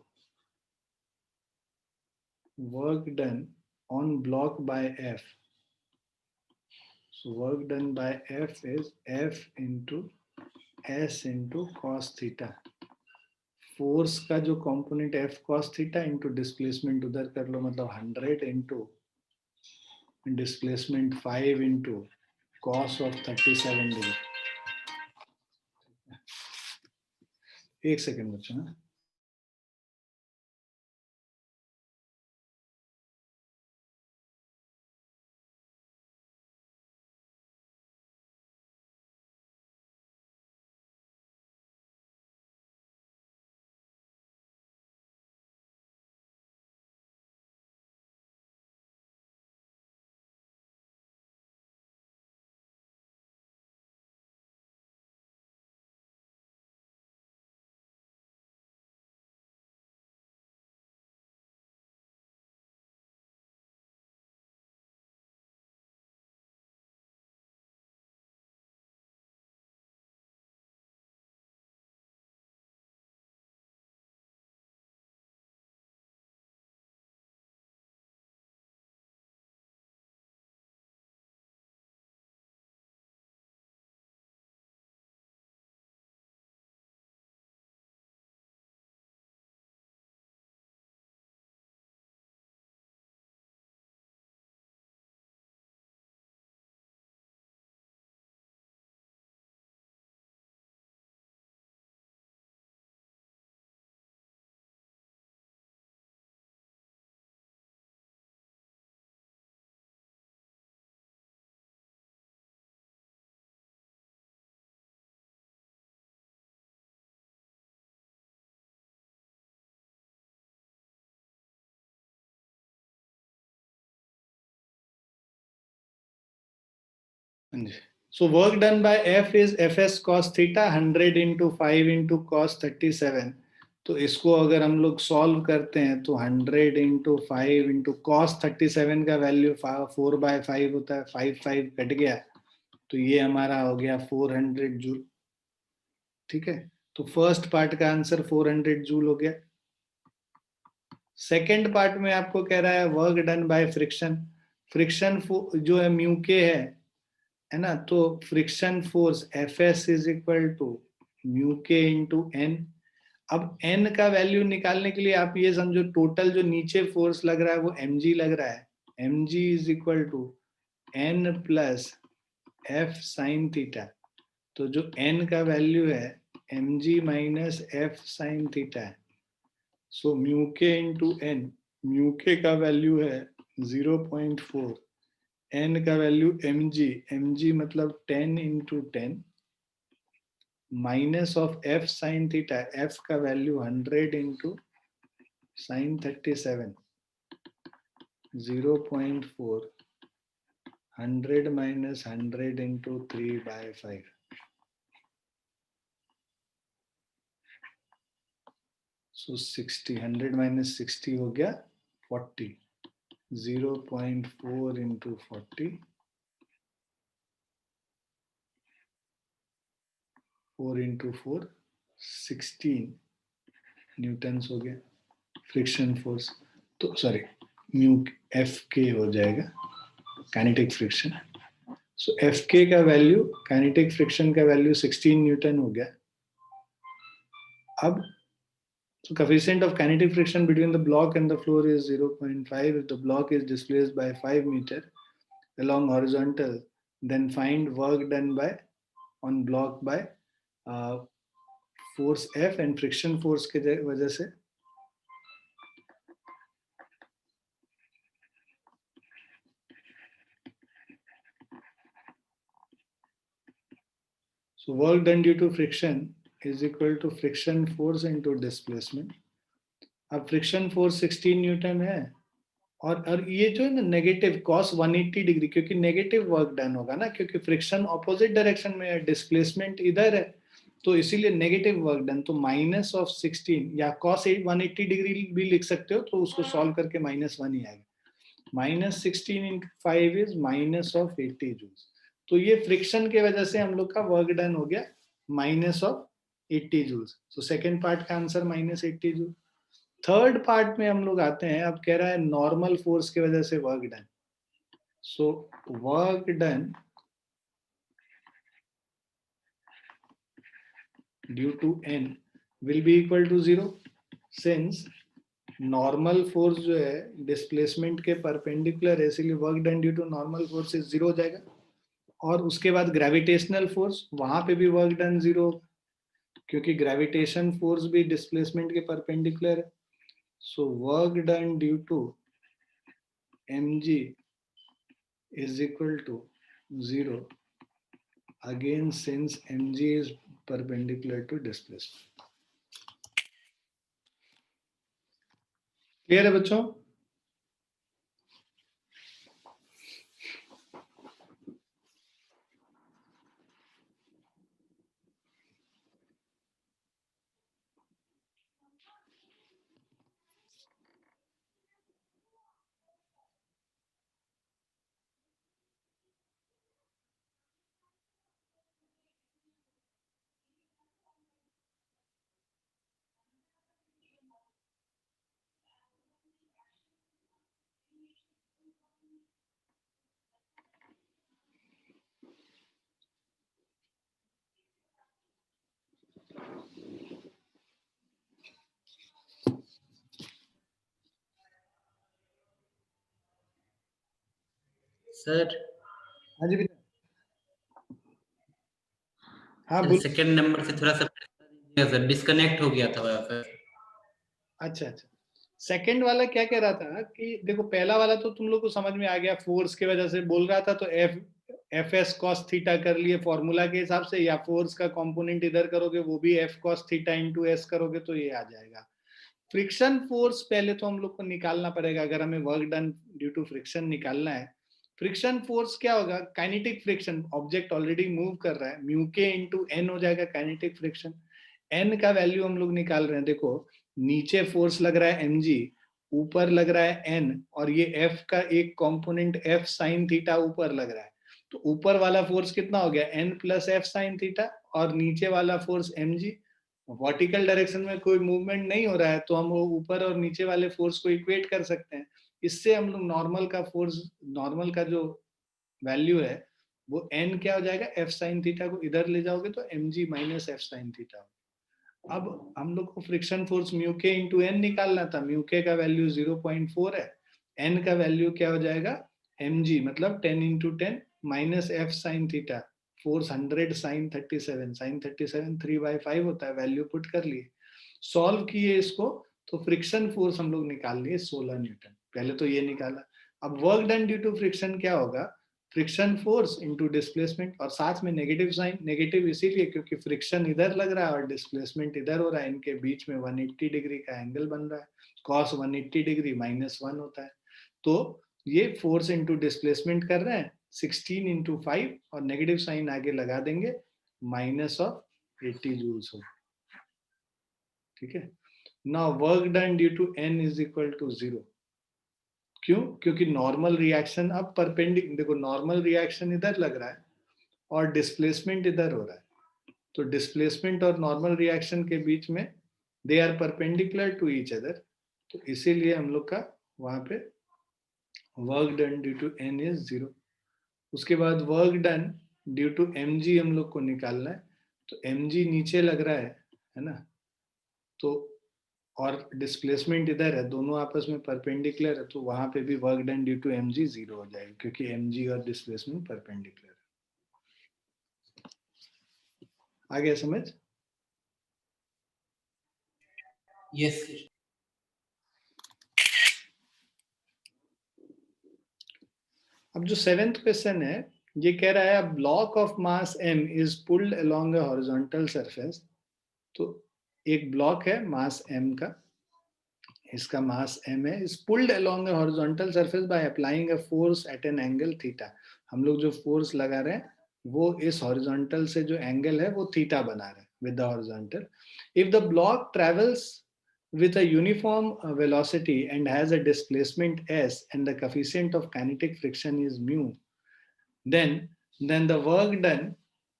work done on block by F. So work done by F is F into S into cos theta. Force का जो component F cos theta into displacement उधर कर लो, मतलब 100 into displacement 5 into cos of 37 degree. एक second बच्चों. So work done by F is Fs cos theta 100 into 5 into cos 37. तो इसको अगर हम लोग सॉल्व करते हैं तो 100 इंटू 5 इंटू कॉस 37 का वैल्यू 4/5 होता है, 5 कट गया तो ये हमारा हो गया 400 जूल। ठीक है, तो फर्स्ट पार्ट का आंसर 400 जूल हो गया। सेकेंड पार्ट में आपको कह रहा है work done by friction. Friction जो है म्यू के है ना, तो friction force F S is equal to mu के इंटू एन। अब एन का वैल्यू निकालने के लिए आप ये समझो टोटल जो नीचे फोर्स लग रहा है वो एम जी लग रहा है। M G is equal to N plus F sine theta. तो जो एन का वैल्यू है M G minus F sine theta है। सो म्यू के इंटू एन, म्यू के का वैल्यू है 0.4, एन का वैल्यू एम जी मतलब 10 into 10 minus of F sine theta, F का value 100 into sine 37, 0.4, 100 minus 100 into 3/5। So 60, 100 minus 60 हो गया 40, 0.4 into 40, 4 into 4 16 Newton's हो गया फ्रिक्शन फोर्स। तो सॉरी म्यू एफ के हो जाएगा काइनेटिक फ्रिक्शन। सो एफ के का वैल्यू, काइनेटिक फ्रिक्शन का वैल्यू 16 न्यूटन हो गया। अब so coefficient of kinetic friction between the block and the floor is 0.5 if the block is displaced by 5 meter along horizontal, then find work done by on block by force F and friction force के वजह से so work done due to friction is equal to friction force into displacement। अब friction force 16 Newton है और ये जो है ना नेगेटिव कॉस 180 डिग्री, क्योंकि नेगेटिव वर्क डन होगा ना, क्योंकि फ्रिक्शन ऑपोजिट डायरेक्शन में है, डिस्प्लेसमेंट इधर है, तो इसीलिए नेगेटिव वर्क डन। तो माइनस ऑफ 16 या कॉस 180 डिग्री भी लिख सकते हो, तो उसको सॉल्व करके -1 ही आएगा। Minus 16 into 5 is minus of 80 joules. तो ये फ्रिक्शन के वजह से हम लोग का वर्क डन हो गया minus of 80 joules. So second part का आंसर -80 जूल। थर्ड पार्ट में हम लोग आते हैं, अब कह रहा है नॉर्मल फोर्स की वजह से work done. So work done due to N will be equal to 0 since normal force जो है डिस्प्लेसमेंट के परपेंडिकुलर है, इसीलिए work done due to normal force is 0 हो जाएगा। और उसके बाद ग्रेविटेशनल फोर्स, वहां पे भी वर्क डन 0 क्योंकि ग्रेविटेशन फोर्स भी डिस्प्लेसमेंट के परपेंडिकुलर है। So work done due to mg is equal to 0 again since mg is perpendicular to displacement। Clear है बच्चों? सर हाँ जी बेटा। हाँ बोल। सेकंड नंबर से थोड़ा सा सर डिस्कनेक्ट हो गया था सर। अच्छा अच्छा, सेकंड वाला क्या कह रहा था कि देखो पहला वाला तो तुम लोग को समझ में आ गया, फोर्स की वजह से बोल रहा था, तो एफ एस कॉस थीटा कर लिए फॉर्मूला के हिसाब से, या फोर्स का कंपोनेंट इधर करोगे वो भी F cos theta into S करोगे तो ये आ जाएगा। फ्रिक्शन फोर्स पहले तो हम लोग को निकालना पड़ेगा, अगर हमें work done due to friction निकालना है फ्रिक्शन फोर्स क्या होगा, kinetic friction, object already move कर रहा है, म्यू के इंटू एन हो जाएगा काइनेटिक फ्रिक्शन। एन का वैल्यू हम लोग निकाल रहे हैं, देखो नीचे फोर्स लग रहा है mg, ऊपर लग रहा है n, और ये f का एक कंपोनेंट f साइन थीटा ऊपर लग रहा है, तो ऊपर वाला फोर्स कितना हो गया n plus f sign theta, और नीचे वाला फोर्स mg। वर्टिकल डायरेक्शन में कोई मूवमेंट नहीं हो रहा है, तो हम वो ऊपर और नीचे वाले फोर्स को इक्वेट कर सकते हैं। इससे हम लोग नॉर्मल का फोर्स, नॉर्मल का जो वैल्यू है वो n क्या हो जाएगा, f साइन थीटा को इधर ले जाओगे तो mg minus f sine theta. अब हम लोग को फ्रिक्शन फोर्स म्यू के इंटू एन निकालना था, म्यू के का वैल्यू 0.4 है, एन का वैल्यू क्या हो जाएगा mg, मतलब 10 into 10 minus F sine theta, force 100 sine 37, sine 37 3/5 होता है, वैल्यू पुट कर लिए, सॉल्व किए इसको, तो फ्रिक्शन फोर्स हम लोग निकाल लिए 16 न्यूटन। पहले तो ये निकाला। अब work done due to friction क्या होगा, फ्रिक्शन फोर्स इनटू डिस्प्लेसमेंट, और साथ में नेगेटिव साइन, नेगेटिव इसीलिए क्योंकि फ्रिक्शन इधर लग रहा है और डिस्प्लेसमेंट इधर हो रहा है, इनके बीच में 180 डिग्री का एंगल बन रहा है, cos 180 डिग्री -1 होता है, तो ये फोर्स इनटू डिस्प्लेसमेंट कर रहे हैं 16 इंटू 5, और नेगेटिव साइन आगे लगा देंगे, -80 जूल्स हो, ठीक है। Now work done due to n is equal to 0, क्यों, क्योंकि नॉर्मल रिएक्शन अब परपेंडिकुलर, देखो नॉर्मल रिएक्शन इधर लग रहा है और डिस्प्लेसमेंट इधर हो रहा है, तो डिस्प्लेसमेंट और नॉर्मल रिएक्शन के बीच में they are perpendicular to each other, तो इसीलिए हम लोग का वहां पे work done due to n is 0। उसके बाद work done due to mg हम लोग को निकालना है, तो mg नीचे लग रहा है ना, तो और डिस्प्लेसमेंट इधर है, दोनों आपस में परपेंडिकुलर है, तो वहां पे भी work done due to mg 0 हो जाएगा, क्योंकि mg और डिस्प्लेसमेंट परपेंडिकुलर है। आ गया समझ? यस। अब जो 7th क्वेश्चन है, ये कह रहा है block of mass m is pulled along a horizontal surface, तो एक ब्लॉक है मास m का, इसका मास m है, is pulled along a horizontal surface by applying a force at an angle theta. हम लोग जो फोर्स लगा रहे हैं वो इस हॉरिजॉन्टल से जो एंगल है वो थीटा बना रहे हैं with the horizontal. If the block travels with a uniform velocity and has a displacement s and the coefficient of kinetic friction is mu, then the work done,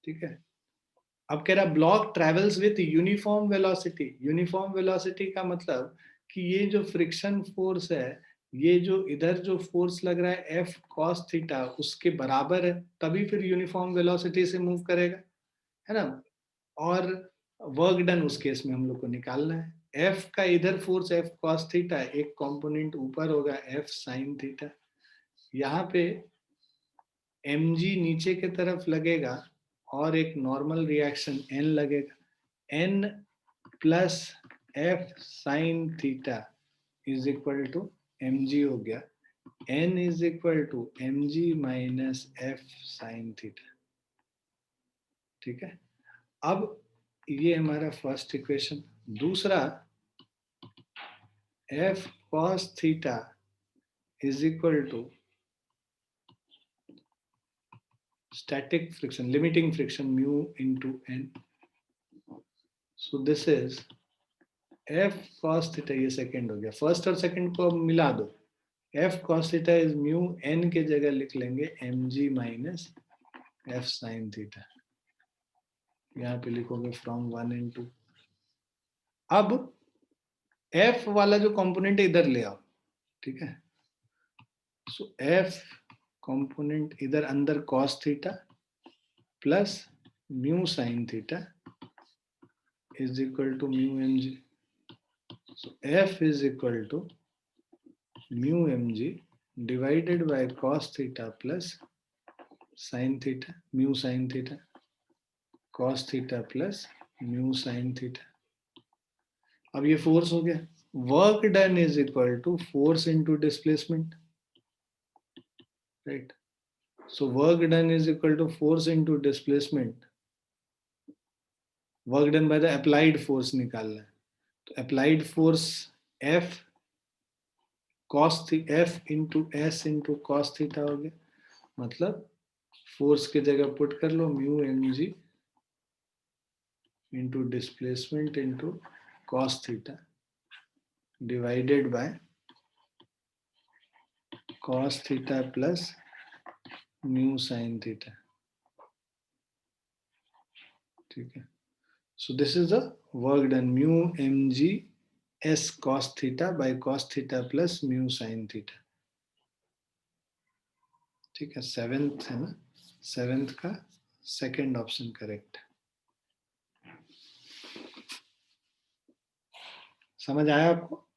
ठीक है। अब कह रहा block travels with uniform velocity, uniform velocity का मतलब कि ये जो फ्रिक्शन फोर्स है, ये जो इधर जो फोर्स लग रहा है एफ कॉस थीटा उसके बराबर है, तभी फिर यूनिफॉर्म वेलोसिटी से मूव करेगा, है ना। और वर्क डन उस केस में हम लोग को निकालना है, एफ का इधर फोर्स एफ कॉस थीटा, एक कंपोनेंट ऊपर होगा एफ साइन थीटा, यहाँ पे एम जी नीचे की तरफ लगेगा और एक नॉर्मल रिएक्शन एन लगेगा, N plus F sine theta is equal to M G हो गया, N is equal to M G minus F sine theta, ठीक है। अब ये हमारा फर्स्ट इक्वेशन। दूसरा, F cos theta is equal to static friction, limiting friction mu into n, so this is f cos theta, ये second हो गया, first और सेकेंड को अब मिला दो, f cos theta is mu, n के जगह लिख लेंगे mg minus f sin theta, यहाँ पे लिखोगे फ्रॉम 1 and 2। अब f वाला जो कंपोनेंट इधर ले आओ, ठीक है, सो f कंपोनेंट इधर अंदर cos theta plus mu sin theta is equal to mu mg, so f is equal to mu mg divided by cos theta plus sin theta, mu sin theta, cos theta plus mu sin theta। अब ये force हो गया, work done is equal to force into displacement, right, so work done is equal to force into displacement, work done by the applied force निकालना है, तो applied force F cos F into S into cos theta हो गया, मतलब force की जगह put कर लो mu mg into displacement into cos theta divided by cos theta plus mu sin theta. ठीक है. So this is the work done mu mg s cos theta by cos theta plus mu sin theta. ठीक है. Seventh है ना, seventh का second option correct. समझ आया आपको?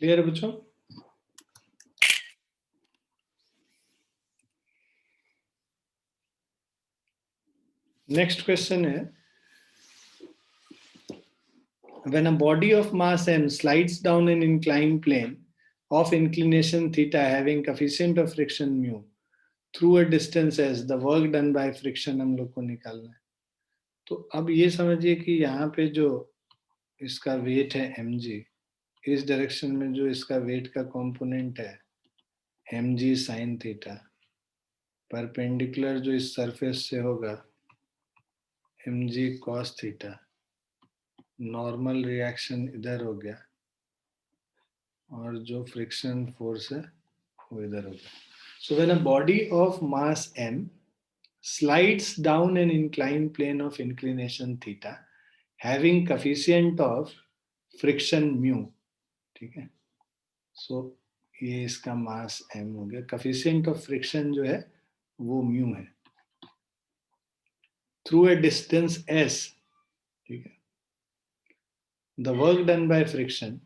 क्लियर है बच्चों? नेक्स्ट क्वेश्चन है, when a body of mass m slides down an inclined plane of inclination theta having coefficient of friction mu through a distance s, the work done by friction हम लोग को निकालना है. तो अब ये समझिए कि यहाँ पे जो इसका वेट है mg, इस डायरेक्शन में जो इसका वेट का कंपोनेंट है mg sin थीटा, परपेंडिकुलर जो इस सरफेस से होगा mg cos theta, normal reaction इधर हो गया और जो फ्रिक्शन फोर्स है वो इधर हो गया. So when a body of mass m slides down an inclined plane of inclination theta having coefficient of friction mu, ठीक है. So ये इसका मास m हो गया, coefficient of friction जो है वो mu है, through a distance s, ठीक है. The work done by friction,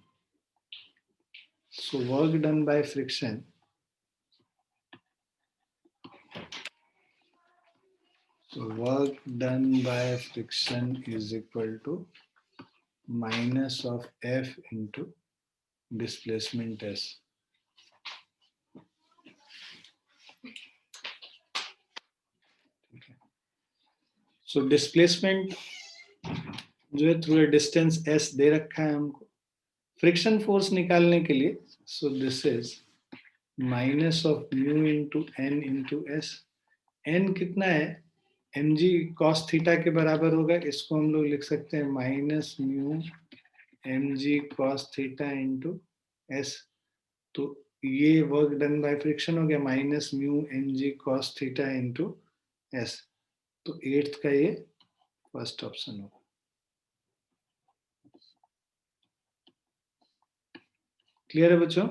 so work done by friction is equal to minus of F into displacement S. So displacement जो है थ्रू ए डिस्टेंस S दे रखा है हमको. फ्रिक्शन फोर्स निकालने के लिए so this is minus of mu into N into S. N कितना है, mg cos थीटा के बराबर होगा, इसको हम लोग लिख सकते हैं minus mu mg cos theta into S. तो ये वर्क डन बाय फ्रिक्शन हो गया minus mu mg cos theta into S. तो एट्थ का ये फर्स्ट ऑप्शन होगा. क्लियर है बच्चों?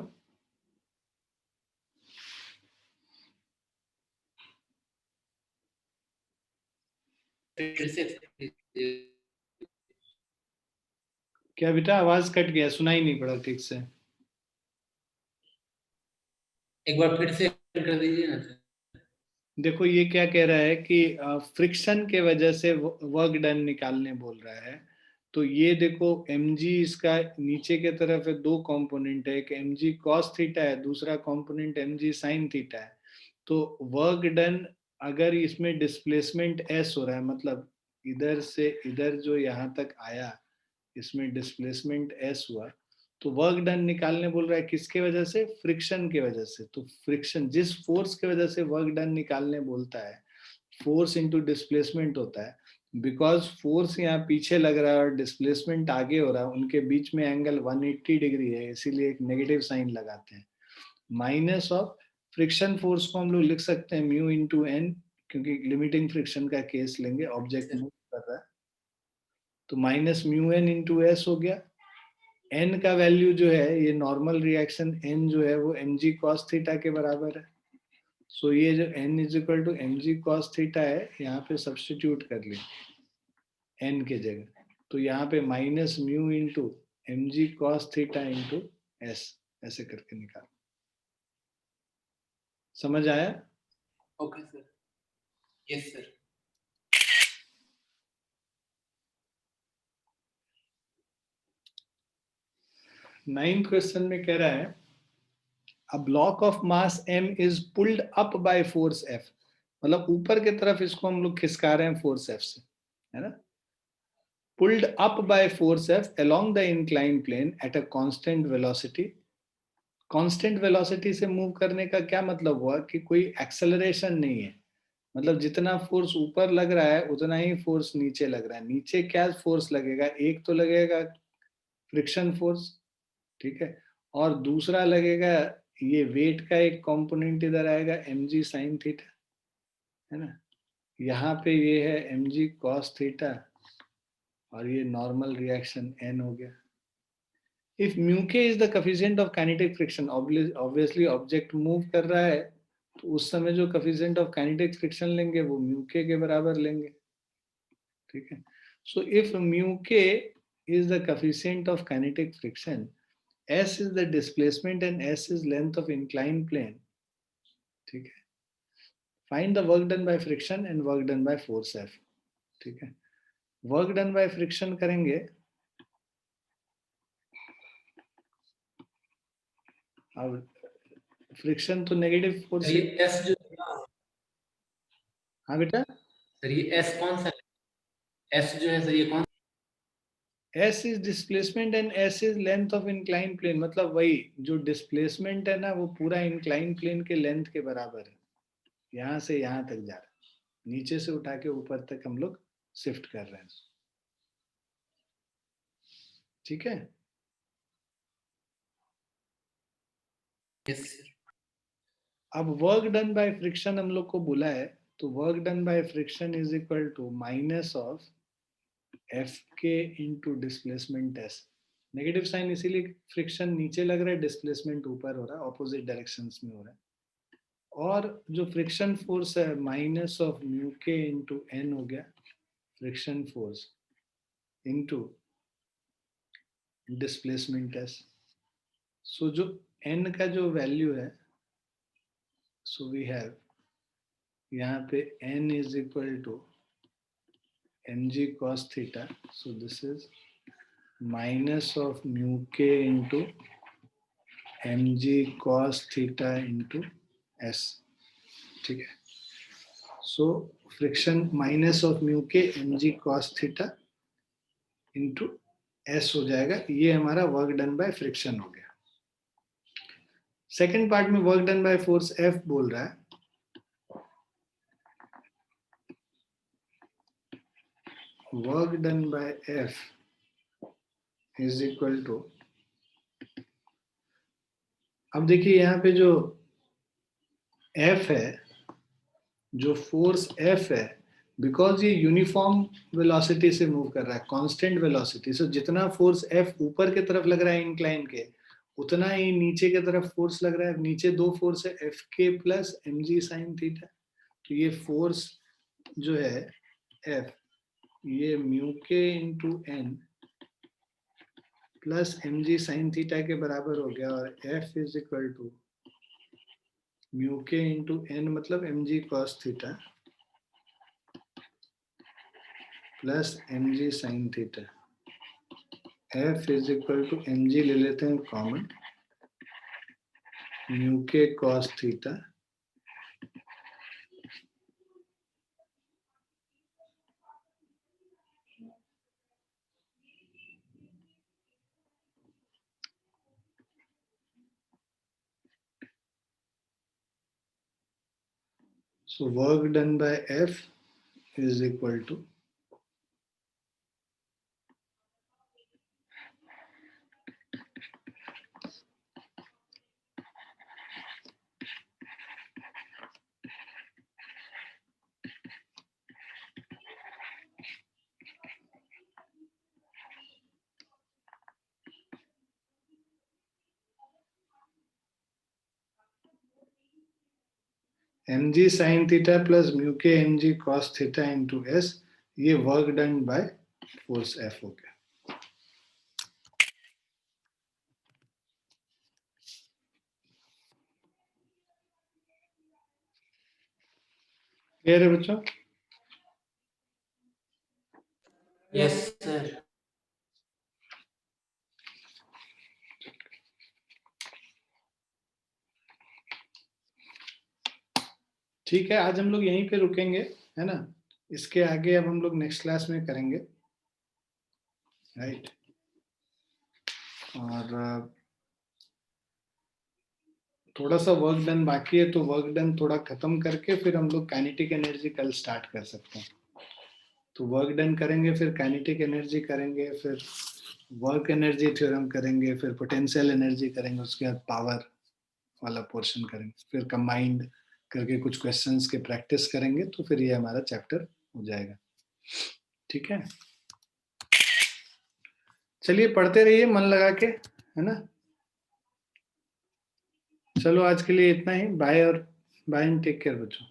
क्या बेटा आवाज कट गया, सुनाई नहीं पड़ा ठीक से. एक बार फिर से कर दीजिए ना. देखो ये क्या कह रहा है कि फ्रिक्शन के वजह से वर्क डन निकालने बोल रहा है. तो ये देखो mg इसका नीचे के तरफ है, दो कंपोनेंट है, एक mg cos थीटा है, दूसरा कंपोनेंट mg sin थीटा है. तो वर्क डन अगर इसमें डिस्प्लेसमेंट s हो रहा है, मतलब इधर से इधर जो यहाँ तक आया इसमें डिस्प्लेसमेंट s हुआ, तो वर्क डन निकालने बोल रहा है किसके वजह से, फ्रिक्शन के वजह से. तो फ्रिक्शन जिस फोर्स के वजह से वर्क डन निकालने बोलता है, फोर्स इनटू डिस्प्लेसमेंट होता है. बिकॉज फोर्स यहाँ पीछे लग रहा है और डिस्प्लेसमेंट आगे हो रहा है, उनके बीच में एंगल 180 डिग्री है, इसीलिए एक नेगेटिव साइन लगाते हैं. माइनस ऑफ फ्रिक्शन फोर्स को हम लोग लिख सकते हैं म्यू इंटू एन, क्योंकि लिमिटिंग फ्रिक्शन का केस लेंगे, ऑब्जेक्ट मूव कर रहा है. तो minus mu N into S हो गया. n का वैल्यू जो है, ये नॉर्मल रिएक्शन n जो है वो mg cos थीटा के बराबर है. सो ये जो n is equal to mg cos theta है, यहाँ पे सब्स्टिट्यूट कर लें n के जगह. तो यहाँ पे minus mu into mg cos theta into s, ऐसे करके निकाल। समझ आया? Okay sir, yes sir. 9th question में कह रहा है a block of mass m is pulled up by force F, मतलब ऊपर की तरफ इसको हम लोग खिसका रहे हैं फोर्स F से, है ना। pulled up by force F along the inclined plane at a constant velocity। Constant velocity से मूव करने का क्या मतलब हुआ कि कोई एक्सेलरेशन नहीं है, मतलब जितना फोर्स ऊपर लग रहा है उतना ही फोर्स नीचे लग रहा है। नीचे क्या फोर्स लगेगा, एक तो लगेगा फ्रिक्शन फोर्स, ठीक है, और दूसरा लगेगा ये वेट का एक कंपोनेंट इधर आएगा mg sin थीटा, है ना। यहाँ पे ये है mg cos थीटा और ये नॉर्मल रिएक्शन n हो गया। इफ म्यू के is the coefficient of kinetic friction, obviously object move कर रहा है तो उस समय जो कोफिशिएंट ऑफ काइनेटिक फ्रिक्शन लेंगे वो म्यू के बराबर लेंगे, ठीक है। सो इफ म्यू के is the coefficient of kinetic friction, s is the displacement and s is length of inclined plane, ठीक है। Find the work done by friction and work done by force F, ठीक है। Work done by friction करेंगे, अब friction तो negative force ये है। S जो, हाँ बेटा, सर ये एस कौन सा, एस जो है सर ये कौन? S is displacement and S is length of inclined plane, मतलब वही जो डिस्प्लेसमेंट है ना वो पूरा इंक्लाइन प्लेन के लेंथ के बराबर है। यहां से यहां तक जा रहा है, नीचे से उठा के ऊपर तक हम लोग शिफ्ट कर रहे हैं, ठीक है। Yes sir. अब वर्क डन बाय फ्रिक्शन हम लोग को बोला है, तो work done by friction is equal to minus of F के into displacement S. Negative sign इसीलिए फ्रिक्शन नीचे लग रहा है, डिस्प्लेसमेंट ऊपर हो रहा है, ऑपोजिट डायरेक्शंस में हो रहा है। और जो फ्रिक्शन फोर्स है माइनस ऑफ म्यू के इंटू एन हो गया friction force into displacement S. So जो एन का जो वैल्यू है, सो वी हैव यहाँ पे N is equal to mg cos theta, so this is minus of mu k into mg cos theta into s, ठीक है। So friction minus of mu के mg cos theta into S हो जाएगा, ये हमारा work done by friction हो गया। Second part में work done by force F बोल रहा है, work done by F is equal to, अब देखिए यहाँ पे जो F है, जो फोर्स F है, बिकॉज ये यूनिफॉर्म वेलोसिटी से मूव कर रहा है, कांस्टेंट वेलोसिटी, सो जितना फोर्स F ऊपर की तरफ लग रहा है इंक्लाइन के, उतना ही नीचे की तरफ फोर्स लग रहा है। नीचे दो फोर्स है एफ के प्लस mg sin थीटा, तो ये फोर्स जो है F, ये म्यू के into N plus mg sin theta के बराबर हो गया, और F is equal to mu के इंटू एन मतलब mg cos theta plus mg sin theta. F is equal to mg ले लेते हैं common, mu k cos theta so work done by F is equal to mg sin theta plus mu के mg cos theta into s, ये work done by force F हो गया। Clear है बच्चों? Yes sir. ठीक है, आज हम लोग यहीं पे रुकेंगे, है ना? इसके आगे अब हम लोग नेक्स्ट क्लास में करेंगे, राइट? और थोड़ा सा वर्क डन बाकी है, तो वर्क डन थोड़ा खत्म करके फिर हम लोग काइनेटिक एनर्जी कल स्टार्ट कर सकते हैं। तो वर्क डन करेंगे, फिर काइनेटिक एनर्जी करेंगे, फिर वर्क एनर्जी थ्योरम करेंगे, फिर पोटेंशियल एनर्जी करेंगे, उसके बाद पावर वाला पोर्शन करेंगे, फिर कंबाइंड करके कुछ क्वेश्चंस के प्रैक्टिस करेंगे, तो फिर ये हमारा चैप्टर हो जाएगा। ठीक है, चलिए पढ़ते रहिए मन लगा के, है ना? चलो आज के लिए इतना ही, बाय, और बाय एंड टेक केयर बच्चों।